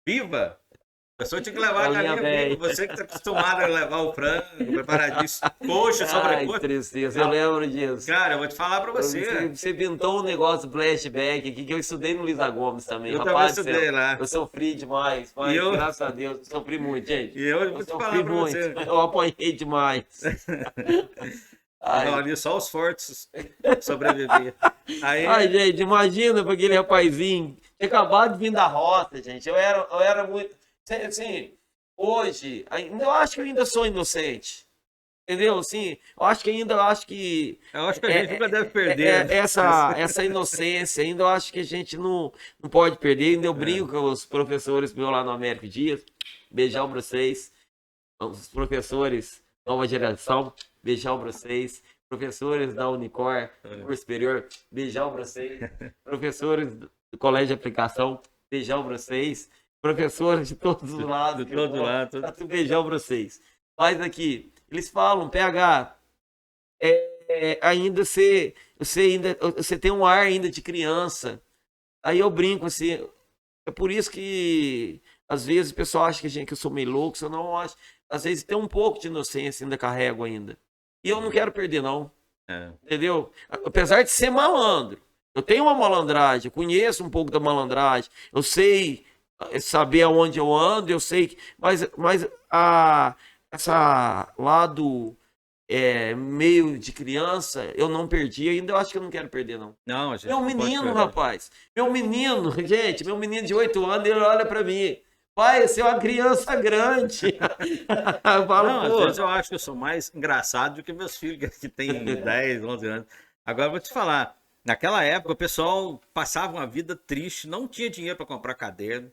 Viva! A pessoa tinha que levar a galinha viva. Você que está acostumado a levar o frango, preparadíssimo, coxa, sobrecoxa. Tristeza, eu lembro disso. Cara, eu vou te falar para você. Você pintou um negócio flashback aqui que eu estudei no Luiza Gomes também. Eu Rapaz, também estudei lá. Eu sofri demais, mas graças a Deus, eu sofri muito, gente. E eu vou te falar para você. Eu apanhei demais. Não, ali só os fortes sobreviviam. Ai, gente, imagina para aquele rapazinho. Tinha acabado de vir da roça, gente. Eu era muito... Assim, hoje, eu acho que eu ainda sou inocente. Entendeu? Assim, eu acho que a gente nunca deve perder. Essa inocência, ainda eu acho que a gente não pode perder. Ainda eu brinco com os professores meus lá no Américo Dias. Beijão pra vocês. Os professores, nova geração. Beijão pra vocês. Professores da Unicor, curso superior. Beijão pra vocês. Professores do Colégio de Aplicação. Beijão pra vocês. Professores de todos os lados. De todo lado. Um beijão pra vocês. Mas aqui, eles falam, PH, ainda você tem um ar ainda de criança. Aí eu brinco assim, é por isso que às vezes o pessoal acha que eu sou meio louco, eu não acho. Às vezes tem um pouco de inocência, ainda carrego ainda. E eu não quero perder, não. Entendeu? Apesar de ser malandro. Eu tenho uma malandragem, eu conheço um pouco da malandragem, eu sei saber aonde eu ando, eu sei, mas essa lado meio de criança, eu não perdi, ainda eu acho que eu não quero perder, não. Não, gente. Meu menino, rapaz, meu menino de 8 anos, ele olha pra mim, pai, você é uma criança grande. Eu falo, não, às pô. vezes eu acho que eu sou mais engraçado do que meus filhos, que têm 10, 11 anos. Agora eu vou te falar, naquela época o pessoal passava uma vida triste, não tinha dinheiro para comprar caderno,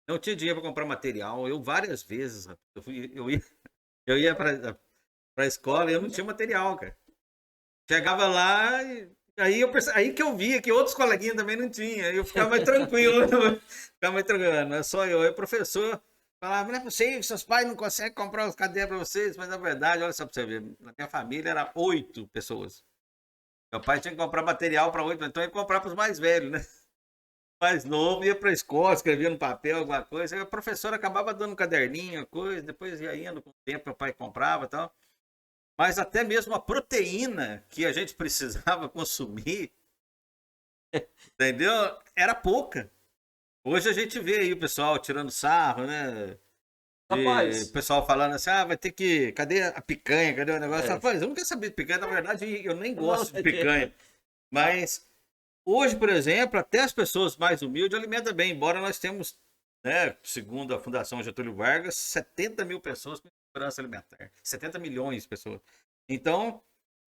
não tinha dinheiro para comprar material. Eu várias vezes, eu ia para a escola e eu não tinha material, cara. Chegava lá e aí que eu via que outros coleguinhas também não tinham. Eu ficava mais tranquilo, ficava mais tranquilo, não é só eu. Aí o professor falava, não é possível, seus pais não conseguem comprar os cadernos para vocês, mas na verdade, olha só para você ver, na minha família era 8 pessoas. Meu pai tinha que comprar material para 8, então ele comprava para os mais velhos, né? Mais novo, ia para a escola, escrevia no papel alguma coisa, aí a professora acabava dando um caderninho, coisa, depois ia indo com o tempo, meu pai comprava e tal. Mas até mesmo a proteína que a gente precisava consumir, entendeu? Era pouca. Hoje a gente vê aí o pessoal tirando sarro, né? O pessoal falando assim, vai ter que... Cadê a picanha? Cadê o negócio? Rapaz, eu nunca sabia de picanha. Na verdade, eu nem gosto de picanha. Mas hoje, por exemplo, até as pessoas mais humildes alimentam bem. Embora nós temos, né, segundo a Fundação Getúlio Vargas, 70 mil pessoas com insegurança alimentar. 70 milhões de pessoas. Então,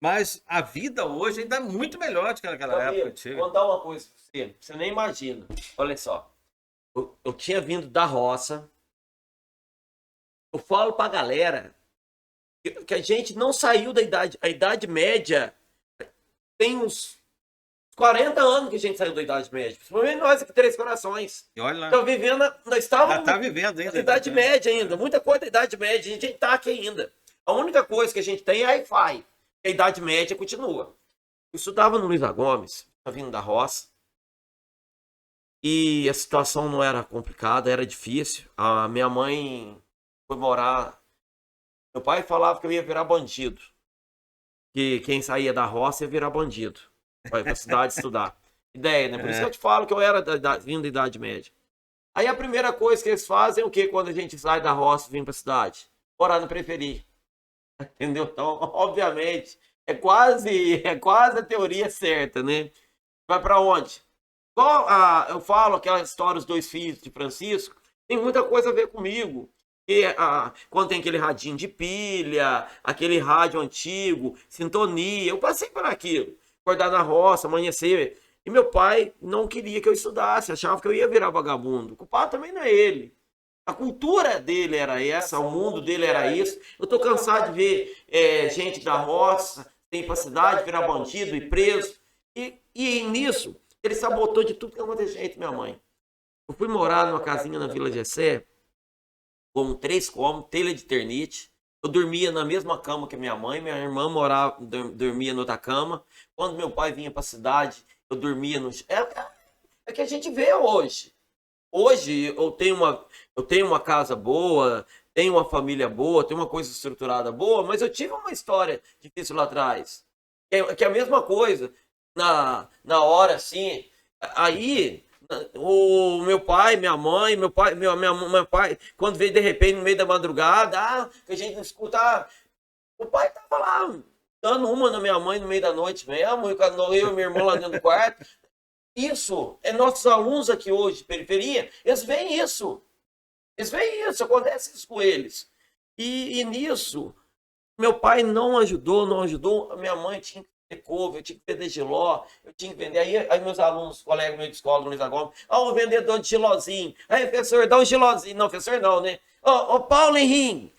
mas a vida hoje ainda é muito melhor do que naquela época. Vou contar uma coisa pra você nem imagina. Olha só, eu tinha vindo da roça. Eu falo pra galera que a gente não saiu da idade. A idade média tem uns 40 anos que a gente saiu da idade média. Principalmente nós aqui, Três Corações. E olha lá. Então, vivendo, nós estávamos tá vivendo ainda. Na idade média ainda. Muita coisa da idade média. A gente tá aqui ainda. A única coisa que a gente tem é Wi-Fi. A idade média continua. Eu estudava no Luiza Gomes, vindo da roça. E a situação não era complicada, era difícil. A minha mãe foi morar. Meu pai falava que eu ia virar bandido. Que quem saía da roça ia virar bandido. Vai pra cidade estudar. Ideia, né? Por isso que eu te falo que eu era vindo da Idade Média. Aí a primeira coisa que eles fazem é o que quando a gente sai da roça e vem pra cidade? Morar na periferia. Entendeu? Então, obviamente, é quase a teoria certa, né? Vai pra onde? Eu falo aquela história dos 2 filhos de Francisco, tem muita coisa a ver comigo. Quando tem aquele radinho de pilha, aquele rádio antigo, sintonia, eu passei por aquilo. Acordar na roça, amanhecer. E meu pai não queria que eu estudasse, achava que eu ia virar vagabundo. O culpado também não é ele. A cultura dele era essa, o mundo dele era isso. Eu tô cansado de ver gente da roça, tem pra cidade, virar bandido e preso. E nisso, ele sabotou de tudo que é jeito, minha mãe. Eu fui morar numa casinha na Vila Gessé, com 3 cômodos, telha de ternite. Eu dormia na mesma cama que minha mãe, minha irmã dormia noutra cama. Quando meu pai vinha pra cidade, eu dormia no... É que a gente vê hoje. Hoje eu tenho uma casa boa, tenho uma família boa, tenho uma coisa estruturada boa, mas eu tive uma história difícil lá atrás. Que é a mesma coisa. Na hora, assim, aí... O meu pai, minha mãe, meu pai, quando veio de repente no meio da madrugada, que a gente não escuta, o pai tava lá, dando uma na minha mãe no meio da noite mesmo, eu e meu irmão lá dentro do quarto. Isso, nossos alunos aqui hoje de periferia, eles veem isso, acontece isso com eles. E nisso, meu pai não ajudou, a minha mãe tinha que couve, eu tinha que vender giló, eu tinha que vender. Aí meus alunos, colegas meus de escola, Luiz Gomes, o vendedor de gilozinho. Aí, professor, dá um gilozinho. Não, professor, não, né? Ô, Paulinho,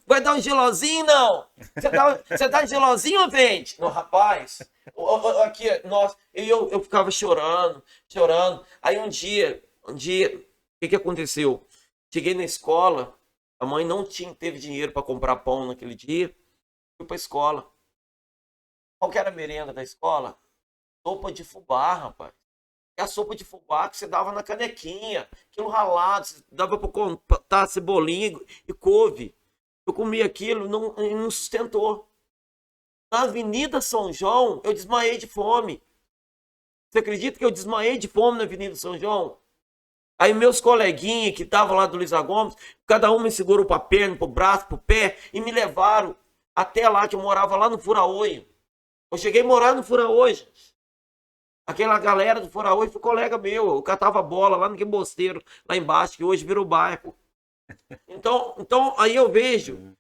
vai dar um gilozinho, não? Você dá um gilozinho ou vende? Não, rapaz, aqui, nossa, eu ficava chorando. Aí um dia, o que aconteceu? Cheguei na escola, a mãe não teve dinheiro para comprar pão naquele dia, fui para a escola. Qual que era a merenda da escola? Sopa de fubá, rapaz. É a sopa de fubá que você dava na canequinha. Aquilo ralado, você dava para contar cebolinha e couve. Eu comi aquilo e não sustentou. Na Avenida São João, eu desmaiei de fome. Você acredita que eu desmaiei de fome na Avenida São João? Aí meus coleguinhas que estavam lá do Luiza Gomes, cada um me segurou para a perna, para o braço, para o pé e me levaram Até lá que eu morava lá no Furaoi. Eu cheguei a morar no Furaoi, gente. Aquela galera do Furaoi foi colega meu. Eu catava bola lá no Quimbosteiro, lá embaixo, que hoje virou bairro. Então aí eu vejo,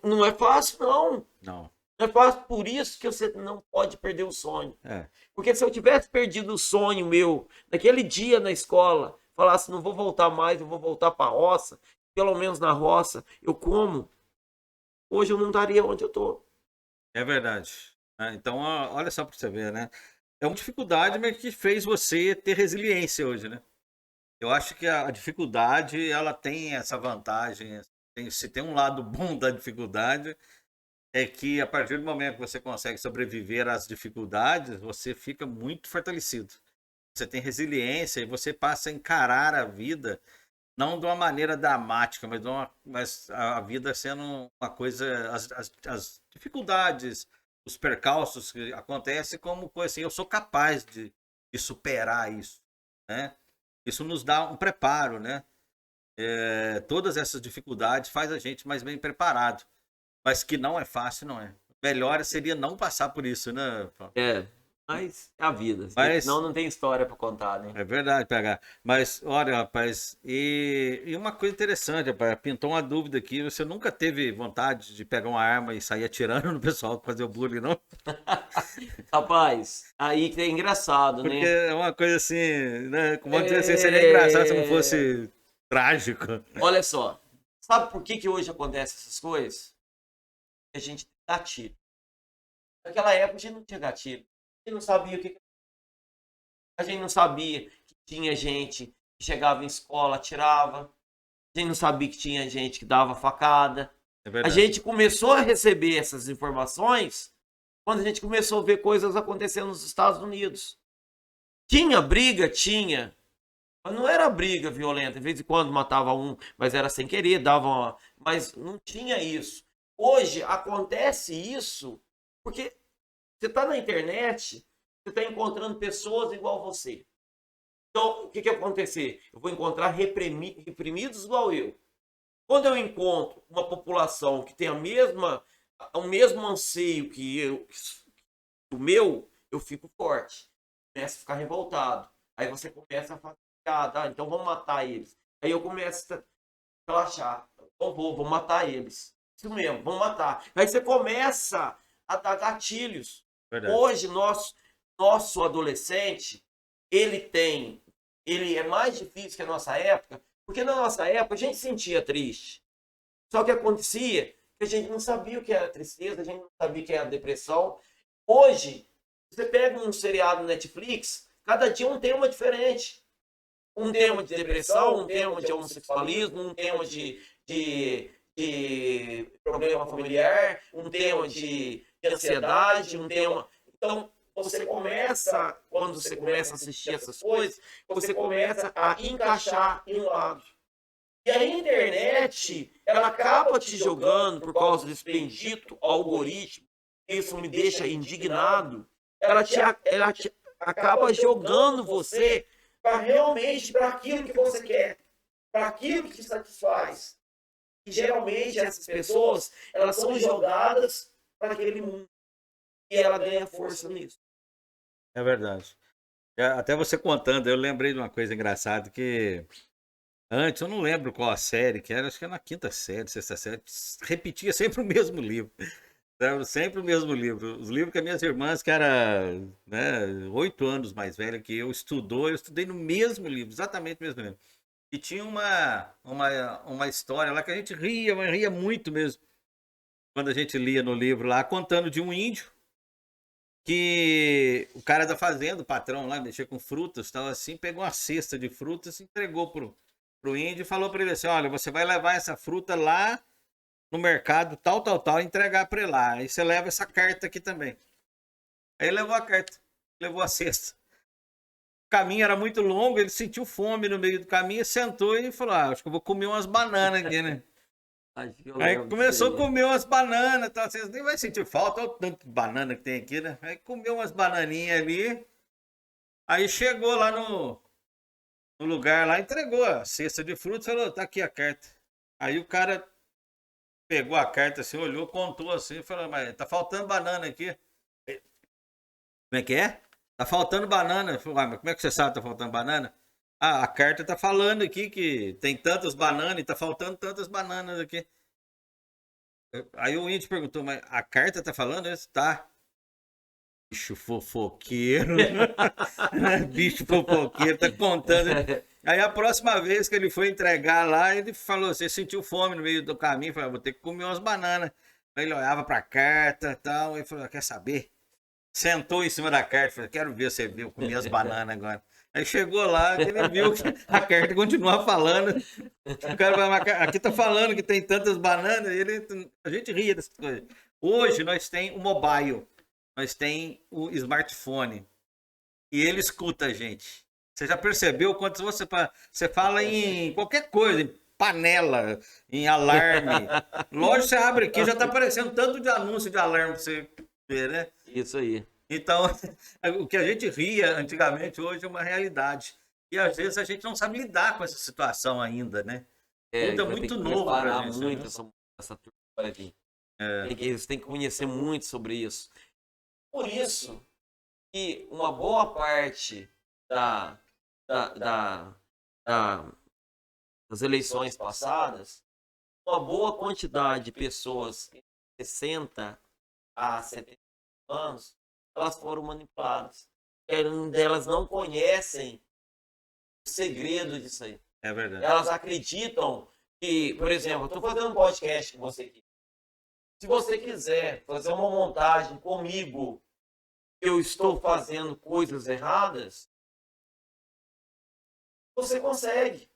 não é fácil, não. Não. Não é fácil, por isso que você não pode perder o sonho. É. Porque se eu tivesse perdido o sonho meu, naquele dia na escola, falasse, não vou voltar mais, eu vou voltar para a roça, pelo menos na roça, eu como, hoje eu não estaria onde eu tô. É verdade. Então, olha só para você ver, né? É uma dificuldade, mas que fez você ter resiliência hoje, né? Eu acho que a dificuldade, ela tem essa vantagem. Se tem um lado bom da dificuldade, é que a partir do momento que você consegue sobreviver às dificuldades, você fica muito fortalecido. Você tem resiliência e você passa a encarar a vida não de uma maneira dramática, mas a vida sendo uma coisa, as dificuldades, os percalços que acontecem como coisa assim, eu sou capaz de superar isso, né? Isso nos dá um preparo, né? Todas essas dificuldades faz a gente mais bem preparado, mas que não é fácil, não é. Melhor seria não passar por isso, né, Paulo? Mas é a vida. Mas Senão não tem história para contar, né? é verdade, PH. Mas, olha, rapaz, e uma coisa interessante, rapaz, pintou uma dúvida aqui. Você nunca teve vontade de pegar uma arma e sair atirando no pessoal pra fazer o bullying, não? Rapaz, aí que é engraçado, Porque né? é uma coisa assim, né? Como dizer assim, seria engraçado se não É... fosse trágico. Olha só, sabe por que hoje acontecem essas coisas? A gente tem gatilho. Naquela época a gente não tinha gatilho. A gente não sabia o que. A gente não sabia que tinha gente que chegava em escola, atirava. A gente não sabia que tinha gente que dava facada. É A verdade. gente começou a receber essas informações quando a gente começou a ver coisas acontecendo nos Estados Unidos. Tinha briga? Tinha. Mas não era briga violenta. De vez em quando matava um, mas era sem querer, dava uma... Mas não tinha isso. Hoje acontece isso porque você está na internet, você está encontrando pessoas igual você. Então, o que vai acontecer? Eu vou encontrar reprimidos igual eu. Quando eu encontro uma população que tem o mesmo anseio o meu, eu fico forte. Começo a ficar revoltado. Aí você começa a falar, então vamos matar eles. Aí eu começo a relaxar. Então vou matar eles. Isso mesmo, vamos matar. Aí você começa a dar gatilhos. Verdade. Hoje, nosso adolescente, ele é mais difícil que a nossa época, porque na nossa época a gente sentia triste. Só que acontecia que a gente não sabia o que era tristeza, a gente não sabia o que era depressão. Hoje, você pega um seriado no Netflix, cada dia um tema diferente. Um tema de depressão, um tema de homossexualismo, um tema de problema familiar, um tema de ansiedade, um tema... Então, quando você começa a assistir essas coisas, você começa a encaixar em um lado. E a internet, ela acaba te jogando, por causa desse bendito algoritmo, isso me deixa indignado, ela te acaba jogando você para realmente para aquilo que você quer, para aquilo que te satisfaz. E geralmente essas pessoas, elas são jogadas para aquele mundo. E ela ganha força nisso. É verdade. Até você contando, eu lembrei de uma coisa engraçada que antes, eu não lembro qual a série que era, acho que era na quinta série, sexta série, repetia sempre o mesmo livro. Sempre o mesmo livro. Os livros que as minhas irmãs, que eram, né, 8 anos mais velhas que eu estudei no mesmo livro, exatamente o mesmo livro. E tinha uma história lá que a gente ria, mas ria muito mesmo. Quando a gente lia no livro lá, contando de um índio que o cara da fazenda, o patrão lá, mexia com frutas, tal assim, pegou uma cesta de frutas e entregou pro índio e falou para ele assim: olha, você vai levar essa fruta lá no mercado, tal, e entregar para ele lá. Aí você leva essa carta aqui também. Aí ele levou a carta, levou a cesta. O caminho era muito longo, ele sentiu fome no meio do caminho, sentou e falou: ah, acho que eu vou comer umas bananas aqui, né? Aí começou a comer umas bananas, tá? Vocês nem vai sentir falta, olha o tanto de banana que tem aqui, né? Aí comeu umas bananinhas ali, aí chegou lá no lugar lá, entregou a cesta de frutas, falou: tá aqui a carta. Aí o cara pegou a carta assim, olhou, contou assim, falou, mas tá faltando banana aqui. Como é que é? Tá faltando banana. Eu falei, mas como é que você sabe que tá faltando banana? Ah, a carta tá falando aqui que tem tantas bananas e tá faltando tantas bananas aqui. Aí o índio perguntou, mas a carta tá falando isso? Tá. Bicho fofoqueiro. Bicho fofoqueiro, tá contando. Aí a próxima vez que ele foi entregar lá, ele falou, você sentiu fome no meio do caminho, falou, vou ter que comer umas bananas. Aí ele olhava pra carta e tal, e falou, quer saber? Sentou em cima da carta, falou, quero ver você viu comer as bananas agora. Aí chegou lá, ele viu que a carta continuava falando. O cara vai, aqui tá falando que tem tantas bananas, a gente ria dessas coisas. Hoje nós tem o mobile, nós tem o smartphone, e ele escuta a gente. Você já percebeu quanto você fala em qualquer coisa, em panela, em alarme. Lógico, você abre aqui, já tá aparecendo tanto de anúncio de alarme pra você ver, né? Isso aí. Então, o que a gente ria antigamente, hoje é uma realidade. E às vezes a gente não sabe lidar com essa situação ainda, né? Tudo é muito novo pra gente. Muito essa turma que vai vir. Eles têm que conhecer muito sobre isso. Por isso que uma boa parte das eleições passadas, uma boa quantidade de pessoas de 60 a 70 anos, elas foram manipuladas. Elas não conhecem o segredo disso aí. É verdade. Elas acreditam que, por exemplo, eu estou fazendo um podcast com você aqui. Se você quiser fazer uma montagem comigo, eu estou fazendo coisas erradas, você consegue.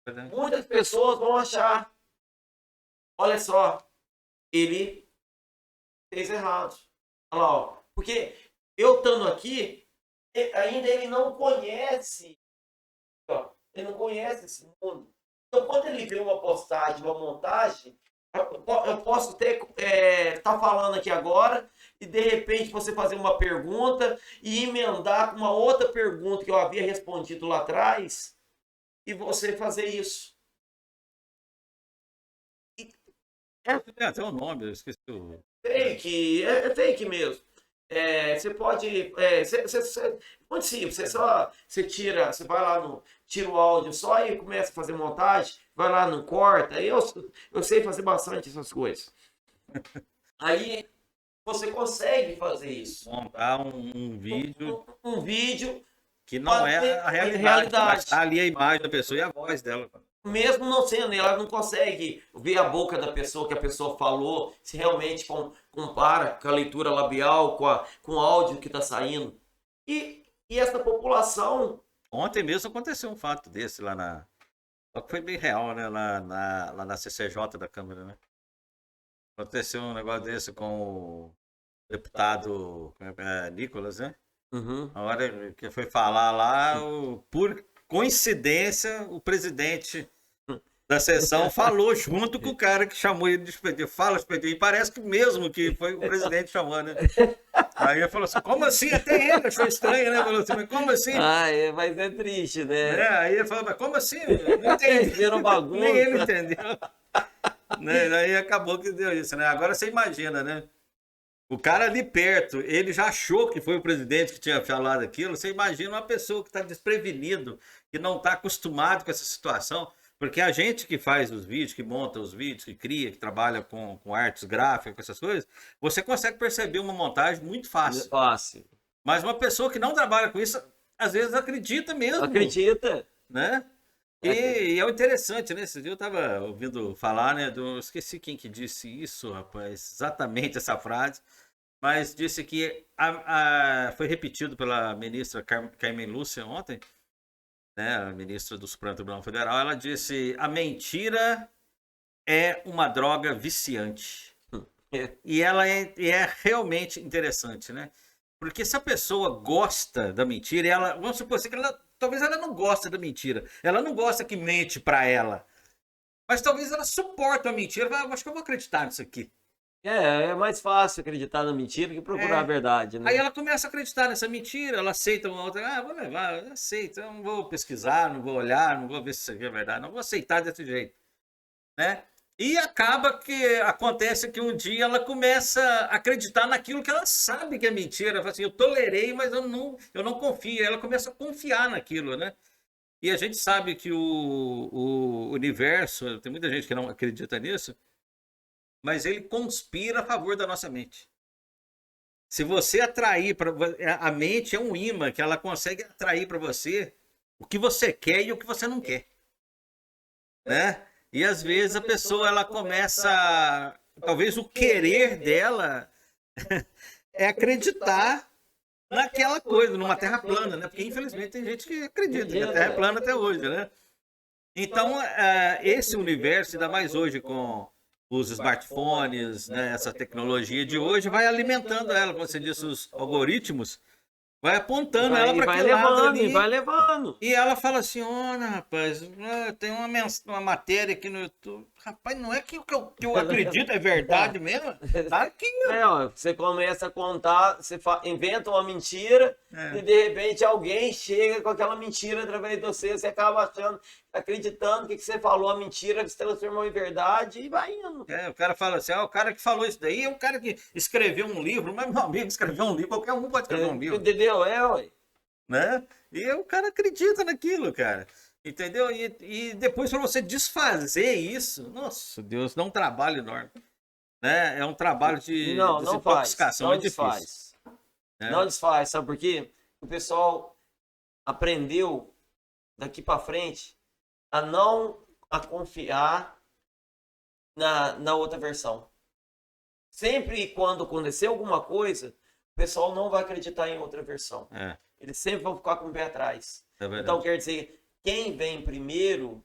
Verdade. Muitas pessoas vão achar, olha só, ele fez errado. Olha lá, ó. Porque eu estando aqui, ainda ele não conhece, ó, ele não conhece esse mundo. Então, quando ele vê uma postagem, uma montagem, eu posso ter tá falando aqui agora e de repente você fazer uma pergunta e emendar com uma outra pergunta que eu havia respondido lá atrás e você fazer isso. Tem um nome, eu esqueci o... Fake, é fake mesmo. Você pode. Muito simples, você tira, você vai lá no. Tira o áudio só e começa a fazer montagem, vai lá no corta. Eu sei fazer bastante essas coisas. Aí você consegue fazer isso. Montar um vídeo Um vídeo que não é a realidade. Mas tá ali a imagem da pessoa e a voz dela. Mesmo não sendo, ela não consegue ver a boca da pessoa que a pessoa falou, se realmente compara com a leitura labial, com o áudio que está saindo. E essa população... Ontem mesmo aconteceu um fato desse lá na... Só que foi bem real, né? Lá na CCJ da Câmara, né? Aconteceu um negócio desse com o deputado Nicolas, né? Uhum. A hora que foi falar lá, por coincidência, o presidente da sessão falou junto com o cara que chamou ele de expediente. Fala expediente. E parece que mesmo que foi o presidente chamando, né? Aí ele falou assim, como assim? Até ele achou estranho, né? Falou assim, mas como assim? Mas é triste, né? Aí ele falou, mas como assim? Não entendi. Virou bagunça. Nem ele entendeu. Né? Aí acabou que deu isso, né? Agora você imagina, né? O cara ali perto, ele já achou que foi o presidente que tinha falado aquilo. Você imagina uma pessoa que está desprevenido, que não está acostumado com essa situação. Porque a gente que faz os vídeos, que monta os vídeos, que cria, que trabalha com artes gráficas, com essas coisas, você consegue perceber uma montagem muito fácil. Fácil. Mas uma pessoa que não trabalha com isso, às vezes acredita mesmo. Acredita. Né? E é o interessante, né? Esse dia eu estava ouvindo falar, né? Esqueci quem que disse isso, rapaz, exatamente essa frase, mas disse que foi repetido pela ministra Carmen Lúcia ontem, né, a ministra do Supremo Tribunal Federal, ela disse: a mentira é uma droga viciante. E ela é realmente interessante, né? Porque se a pessoa gosta da mentira, vamos supor assim, que talvez ela não goste da mentira, ela não gosta que mente para ela, mas talvez ela suporte a mentira, acho que eu vou acreditar nisso aqui. É mais fácil acreditar na mentira que procurar a verdade, né? Aí ela começa a acreditar nessa mentira, ela aceita uma outra, vou levar, eu aceito, eu não vou pesquisar, não vou olhar, não vou ver se isso aqui é verdade, não vou aceitar desse jeito, né? E acaba que acontece que um dia ela começa a acreditar naquilo que ela sabe que é mentira. Ela fala assim, eu tolerei, mas eu não confio. Ela começa a confiar naquilo, né? E a gente sabe que o universo, tem muita gente que não acredita nisso, mas ele conspira a favor da nossa mente. Se você atrair para a mente é um imã que ela consegue atrair para você o que você quer e o que você não quer, né? E às vezes a pessoa ela começa, talvez o querer dela é acreditar naquela coisa, numa terra plana, né? Porque infelizmente tem gente que acredita que a terra é plana até hoje, né? Então, esse universo, ainda mais hoje com os smartphones, né, essa tecnologia de hoje, vai alimentando ela, como você disse, os algoritmos, vai apontando ela para Vai aquele lado levando, e vai ali. levando. E ela fala assim: Olha, rapaz, tem uma matéria aqui no YouTube. Rapaz, não é que o que eu acredito é verdade mesmo? Tá aqui. Ó, você começa a contar, você inventa uma mentira e É. de repente alguém chega com aquela mentira através de você, você acaba achando, acreditando que você falou a mentira, que se transformou em verdade e vai indo. O cara fala assim: o cara que falou isso daí é o cara que escreveu um livro, mas meu amigo escreveu um livro, qualquer um pode escrever um livro, Entendeu? Ué. né? E o cara acredita naquilo, cara. Entendeu? E depois para você desfazer isso, nossa Deus, dá um trabalho enorme, né? É um trabalho de Não, não faz. desintoxicação, é Não difícil, desfaz. Não né? desfaz, sabe por quê? O pessoal aprendeu daqui para frente a não a confiar na outra versão. Sempre e quando acontecer alguma coisa, o pessoal não vai acreditar em outra versão. É, Eles sempre vão ficar com o pé atrás. é Então, verdade. quer dizer, quem vem primeiro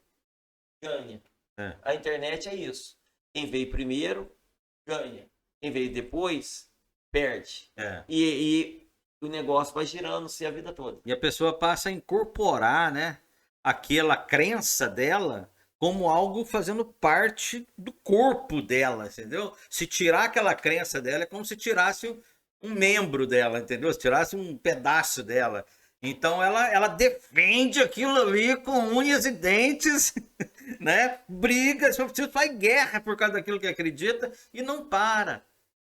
ganha. É, A internet é isso. Quem veio primeiro ganha. Quem veio depois perde. é. E o negócio vai girando-se a vida toda. E a pessoa passa a incorporar, né, aquela crença dela como algo fazendo parte do corpo dela, entendeu? Se tirar aquela crença dela é como se tirasse um membro dela, entendeu? Se tirasse um pedaço dela. Então ela defende aquilo ali com unhas e dentes, né? Briga, se for preciso, faz guerra por causa daquilo que acredita e não para.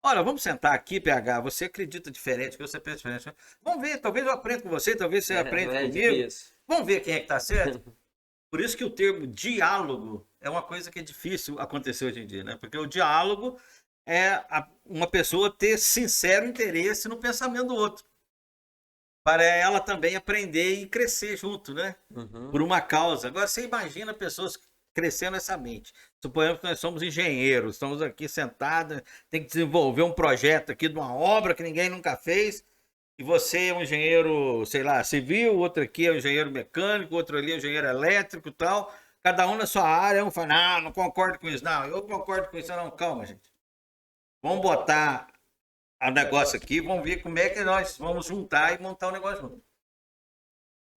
Olha, vamos sentar aqui, PH. Você acredita diferente, você pensa diferente. Vamos ver, talvez eu aprenda com você, talvez você aprenda É comigo. difícil. Vamos ver quem é que tá certo. Por isso que o termo diálogo é uma coisa que é difícil acontecer hoje em dia, né? Porque o diálogo é uma pessoa ter sincero interesse no pensamento do outro, para ela também aprender e crescer junto, né? Uhum. Por uma causa. Agora você imagina pessoas crescendo essa mente. Suponhamos que nós somos engenheiros, estamos aqui sentados, tem que desenvolver um projeto aqui de uma obra que ninguém nunca fez. E você é um engenheiro, sei lá, civil, outro aqui é um engenheiro mecânico, outro ali é um engenheiro elétrico e tal. Cada um na sua área, um fala, não concordo com isso, não, eu concordo com isso, não, calma, gente. Vamos botar o negócio aqui, vamos ver como é que nós vamos juntar e montar o negócio junto.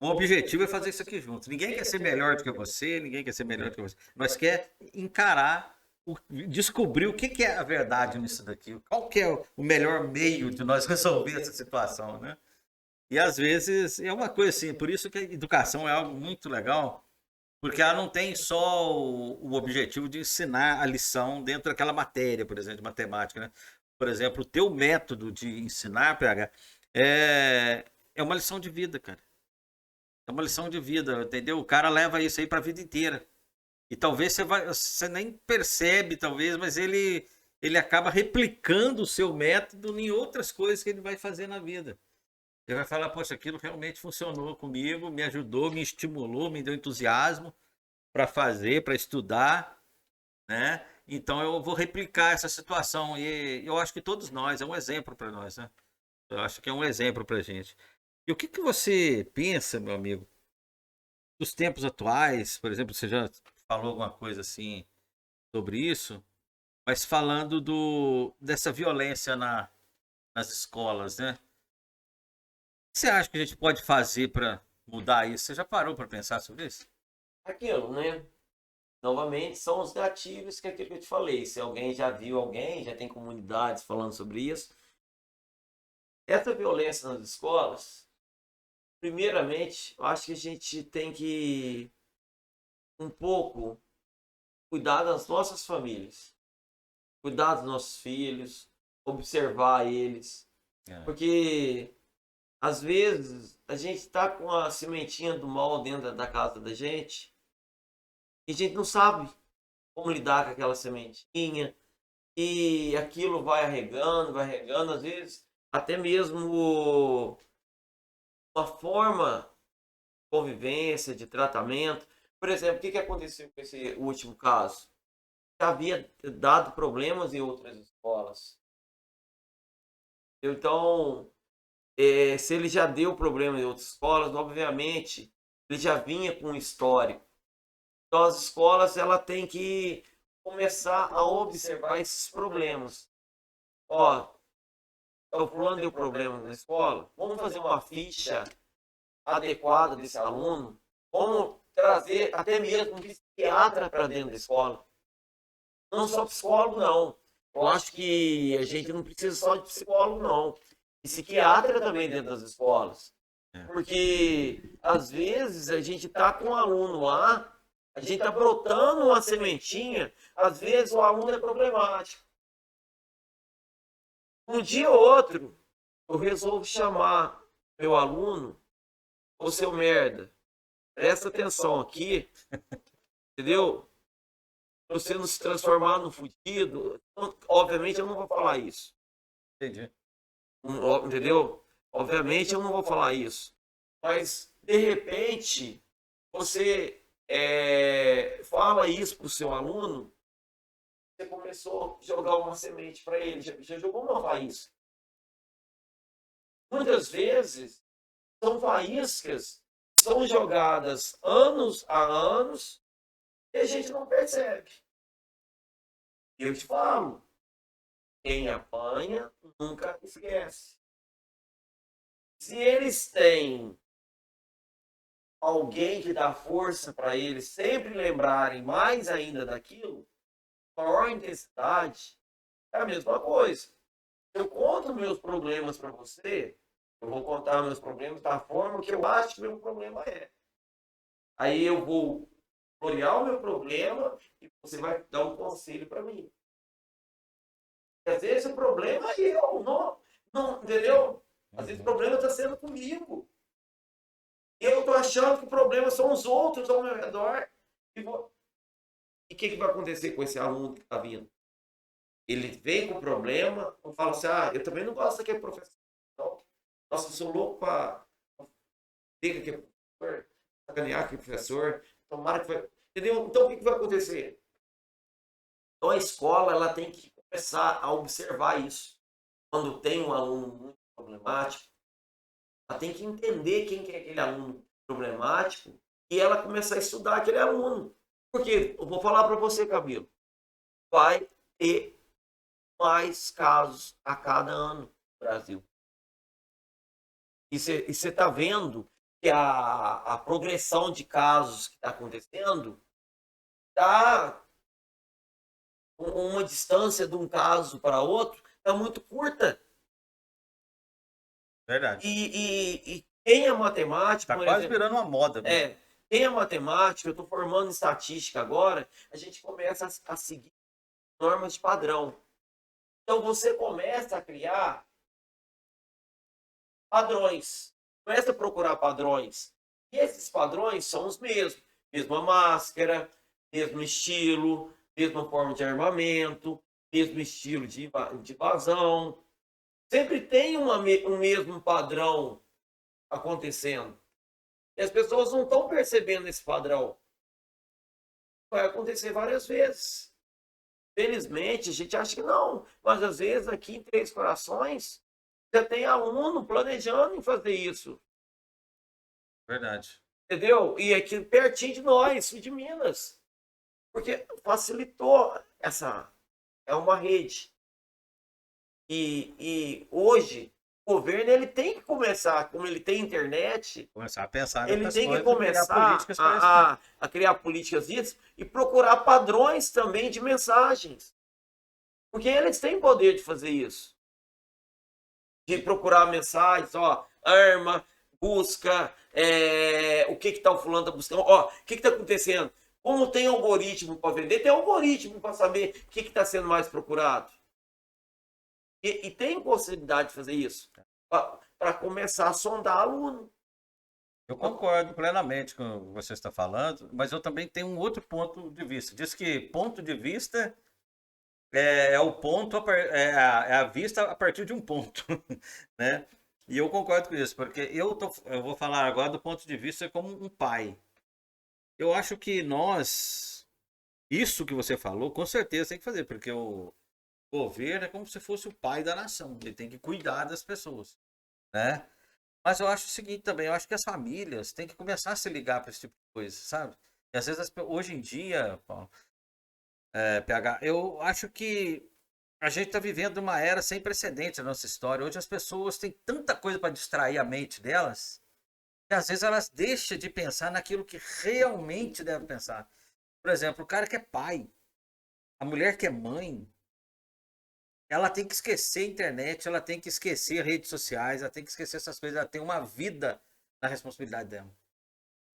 O objetivo é fazer isso aqui junto. Ninguém quer ser melhor do que você, ninguém quer ser melhor do que você. Nós quer encarar, descobrir o que é a verdade nisso daqui. Qual que é o melhor meio de nós resolver essa situação, né? E às vezes é uma coisa assim, por isso que a educação é algo muito legal, porque ela não tem só o objetivo de ensinar a lição dentro daquela matéria, por exemplo, de matemática, né? Por exemplo, o teu método de ensinar, PH, é uma lição de vida, cara. É uma lição de vida, entendeu? O cara leva isso aí para a vida inteira. E talvez você nem percebe, talvez, mas ele acaba replicando o seu método em outras coisas que ele vai fazer na vida. Ele vai falar, poxa, aquilo realmente funcionou comigo, me ajudou, me estimulou, me deu entusiasmo para fazer, para estudar, né? Então eu vou replicar essa situação e eu acho que todos nós é um exemplo para nós, né? Eu acho que é um exemplo para gente. E o que que você pensa, meu amigo, dos tempos atuais? Por exemplo, você já falou alguma coisa assim sobre isso, mas falando dessa violência nas escolas, né? O que você acha que a gente pode fazer para mudar isso? Você já parou para pensar sobre isso? Aquilo, né? Novamente, são os gatilhos que é aquilo que eu te falei. Se alguém já viu alguém, já tem comunidades falando sobre isso. Essa violência nas escolas, primeiramente, eu acho que a gente tem que um pouco cuidar das nossas famílias, cuidar dos nossos filhos, observar eles. Porque às vezes a gente tá com a sementinha do mal dentro da casa da gente e a gente não sabe como lidar com aquela sementinha e aquilo vai regando, às vezes até mesmo uma forma de convivência, de tratamento. Por exemplo, o que aconteceu com esse último caso? Já havia dado problemas em outras escolas. Então, se ele já deu problema em outras escolas, obviamente, ele já vinha com um histórico. Então, as escolas ela tem que começar a observar esses problemas. Ó, o fulano deu problema na escola, vamos fazer uma ficha adequada desse aluno, vamos trazer até mesmo um psiquiatra para dentro da escola. Não só psicólogo, não. Eu acho que a gente não precisa só de psicólogo, não. Psiquiatra também dentro das escolas. Porque, às vezes, a gente tá com um aluno lá, a gente tá brotando uma sementinha, às vezes o aluno é problemático. Um dia ou outro, eu resolvo chamar meu aluno, ô seu merda, presta atenção aqui, entendeu? Você não se transformar no fudido, obviamente eu não vou falar isso. Entendi. Entendeu? Obviamente eu não vou falar isso. Mas, de repente, você fala isso pro seu aluno, você começou a jogar uma semente para ele, já jogou uma faísca. Muitas vezes, são faíscas que são jogadas anos a anos e a gente não percebe. Eu te falo, quem apanha nunca esquece. Se eles têm alguém que dá força para eles sempre lembrarem mais ainda daquilo, maior intensidade, é a mesma coisa. Eu conto meus problemas para você, eu vou contar meus problemas da forma que eu acho que meu problema é. Aí eu vou florear o meu problema e você vai dar um conselho para mim. E às vezes o problema é eu, não, entendeu? Às vezes o problema está sendo comigo. Eu estou achando que o problema são os outros ao meu redor. E o que vai acontecer com esse aluno que está vindo? Ele vem com o problema, eu falo assim, eu também não gosto daquele professor. Não. Nossa, eu sou louco para diga que é professor, sacanear aquele professor, tomara que vai. Entendeu? Então o que vai acontecer? Então a escola ela tem que começar a observar isso. Quando tem um aluno muito problemático, ela tem que entender quem que é aquele aluno problemático e ela começar a estudar aquele aluno. Porque, eu vou falar para você, Camilo, vai ter mais casos a cada ano no Brasil. E você está vendo que a progressão de casos que está acontecendo está uma distância de um caso para outro está muito curta. Verdade. E quem é matemático... Está quase virando uma moda. Quem é matemático, eu estou formando em estatística agora, a gente começa a seguir normas de padrão. Então você começa a criar padrões, começa a procurar padrões. E esses padrões são os mesmos. Mesma máscara, mesmo estilo, mesma forma de armamento, mesmo estilo de invasão. Sempre tem um mesmo padrão acontecendo. E as pessoas não estão percebendo esse padrão. Vai acontecer várias vezes. Felizmente, a gente acha que não. Mas às vezes aqui em Três Corações já tem aluno planejando em fazer isso. Verdade. Entendeu? E aqui pertinho de nós, sul de Minas. Porque facilitou essa... É uma rede. E hoje, o governo ele tem que começar, como ele tem internet... Começar a pensar ele tem que começar a criar políticas disso e procurar padrões também de mensagens. Porque eles têm poder de fazer isso. De procurar mensagens, arma, busca, o que está o fulano está buscando, o que está acontecendo? Como tem algoritmo para vender, tem algoritmo para saber o que está sendo mais procurado. E tem possibilidade de fazer isso para começar a sondar aluno. Eu concordo plenamente com o que você está falando, mas eu também tenho um outro ponto de vista. Diz que ponto de vista é o ponto, é a vista a partir de um ponto, né? E eu concordo com isso, porque eu vou falar agora do ponto de vista como um pai. Eu acho que isso que você falou, com certeza tem que fazer, porque o governo é como se fosse o pai da nação, ele tem que cuidar das pessoas, né? Mas eu acho o seguinte também, eu acho que as famílias têm que começar a se ligar para esse tipo de coisa, sabe? E às vezes, hoje em dia, Paulo, PH, eu acho que a gente está vivendo uma era sem precedentes na nossa história. Hoje as pessoas têm tanta coisa para distrair a mente delas, que às vezes elas deixam de pensar naquilo que realmente devem pensar. Por exemplo, o cara que é pai, a mulher que é mãe, ela tem que esquecer a internet, ela tem que esquecer redes sociais, ela tem que esquecer essas coisas, ela tem uma vida na responsabilidade dela.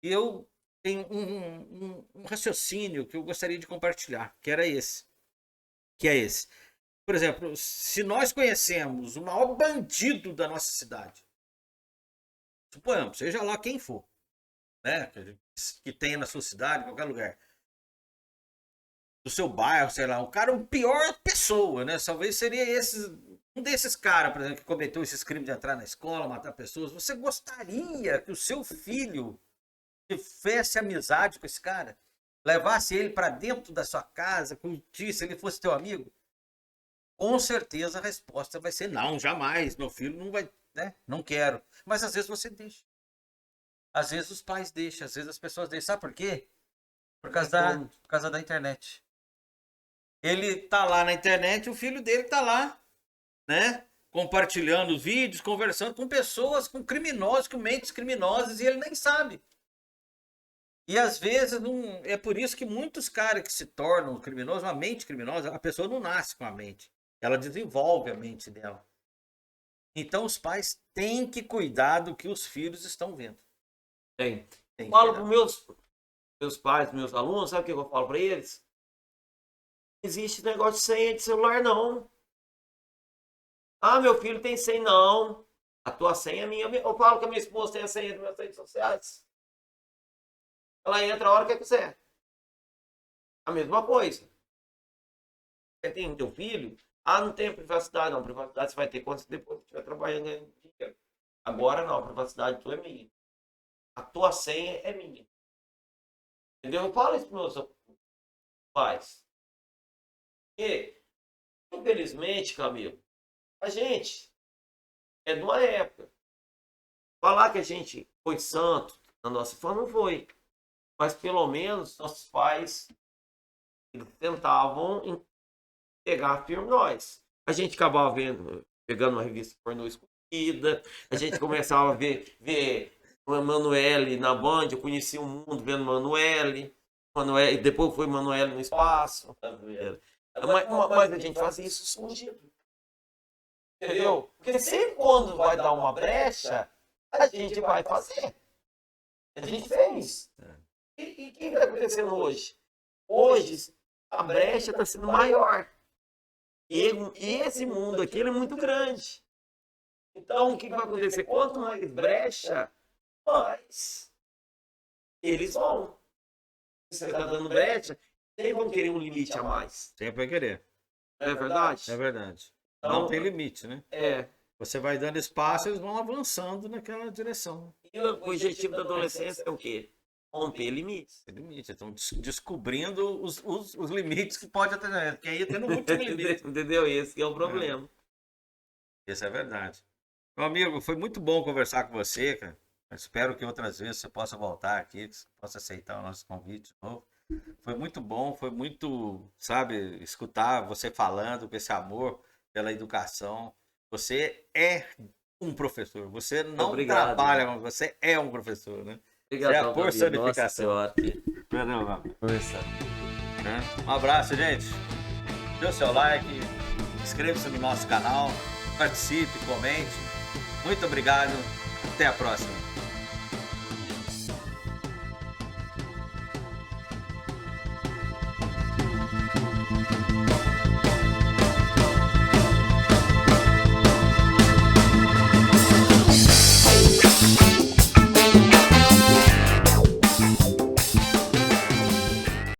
E eu tenho um raciocínio que eu gostaria de compartilhar, que é esse. Por exemplo, se nós conhecemos o maior bandido da nossa cidade, suponhamos, seja lá quem for, né, que tenha na sua cidade, em qualquer lugar, do seu bairro, sei lá, o cara, a pior pessoa, né? Talvez seria um desses caras, por exemplo, que cometeu esses crimes de entrar na escola, matar pessoas. Você gostaria que o seu filho fizesse amizade com esse cara? Levasse ele para dentro da sua casa, curtisse, ele fosse teu amigo? Com certeza a resposta vai ser não, jamais. Meu filho não vai, né? Não quero. Mas às vezes você deixa. Às vezes os pais deixam, às vezes as pessoas deixam. Sabe por quê? Por causa da internet. Ele tá lá na internet, o filho dele tá lá, né? Compartilhando os vídeos, conversando com pessoas, com criminosos, com mentes criminosas, e ele nem sabe. E às vezes é por isso que muitos caras que se tornam criminosos, uma mente criminosa, a pessoa não nasce com a mente. Ela desenvolve a mente dela. Então os pais têm que cuidar do que os filhos estão vendo. Tem. Falo para meus pais, meus alunos, sabe o que eu falo para eles? Não existe negócio de senha de celular, não. Ah, meu filho tem senha, não. A tua senha é minha. Eu falo que a minha esposa tem a senha das minhas redes sociais. Ela entra a hora que quiser. A mesma coisa. Você tem teu filho? Ah, não tem privacidade, não. Privacidade você vai ter quando você depois estiver trabalhando ganhando dinheiro. Agora não, a privacidade tua é minha. A tua senha é minha. Entendeu? Eu falo isso para meus pais. E, infelizmente, Camilo, a gente é de uma época. Falar que a gente foi santo na nossa infância, não foi. Mas pelo menos nossos pais eles tentavam pegar firme nós. A gente acabava pegando uma revista pornô escondida, a gente começava a ver o Emanuele na Band, eu conheci o mundo vendo Emanuele, depois foi Emanuele no espaço. Mas a gente fazia isso escondido. Entendeu? Porque sempre quando vai dar uma brecha, a gente vai fazer. A gente fez. E o que está acontecendo hoje? Hoje, a brecha está sendo maior. E esse mundo aqui ele é muito grande. Então, o que vai acontecer? Quanto mais brecha, mais eles vão. Se você está dando brecha, sempre vão querer um limite a mais. Sempre vai querer. Não é verdade? É verdade. Então, não tem limite, né? Você vai dando espaço e eles vão avançando naquela direção. E o objetivo da adolescência é o quê? Romper limites. Limites. Estão descobrindo os limites que pode até. Porque aí tendo muito limite. Entendeu? Esse é o problema. Isso é verdade. Meu amigo, foi muito bom conversar com você, cara. Eu espero que outras vezes você possa voltar aqui, que você possa aceitar o nosso convite de novo. Foi muito bom, foi muito, sabe, escutar você falando com esse amor pela educação. Você é um professor. Você não trabalha, mas você é um professor, né? Obrigado, é a personificação. Força. Um abraço, gente. Dê o seu like, inscreva-se no nosso canal, participe, comente. Muito obrigado. Até a próxima.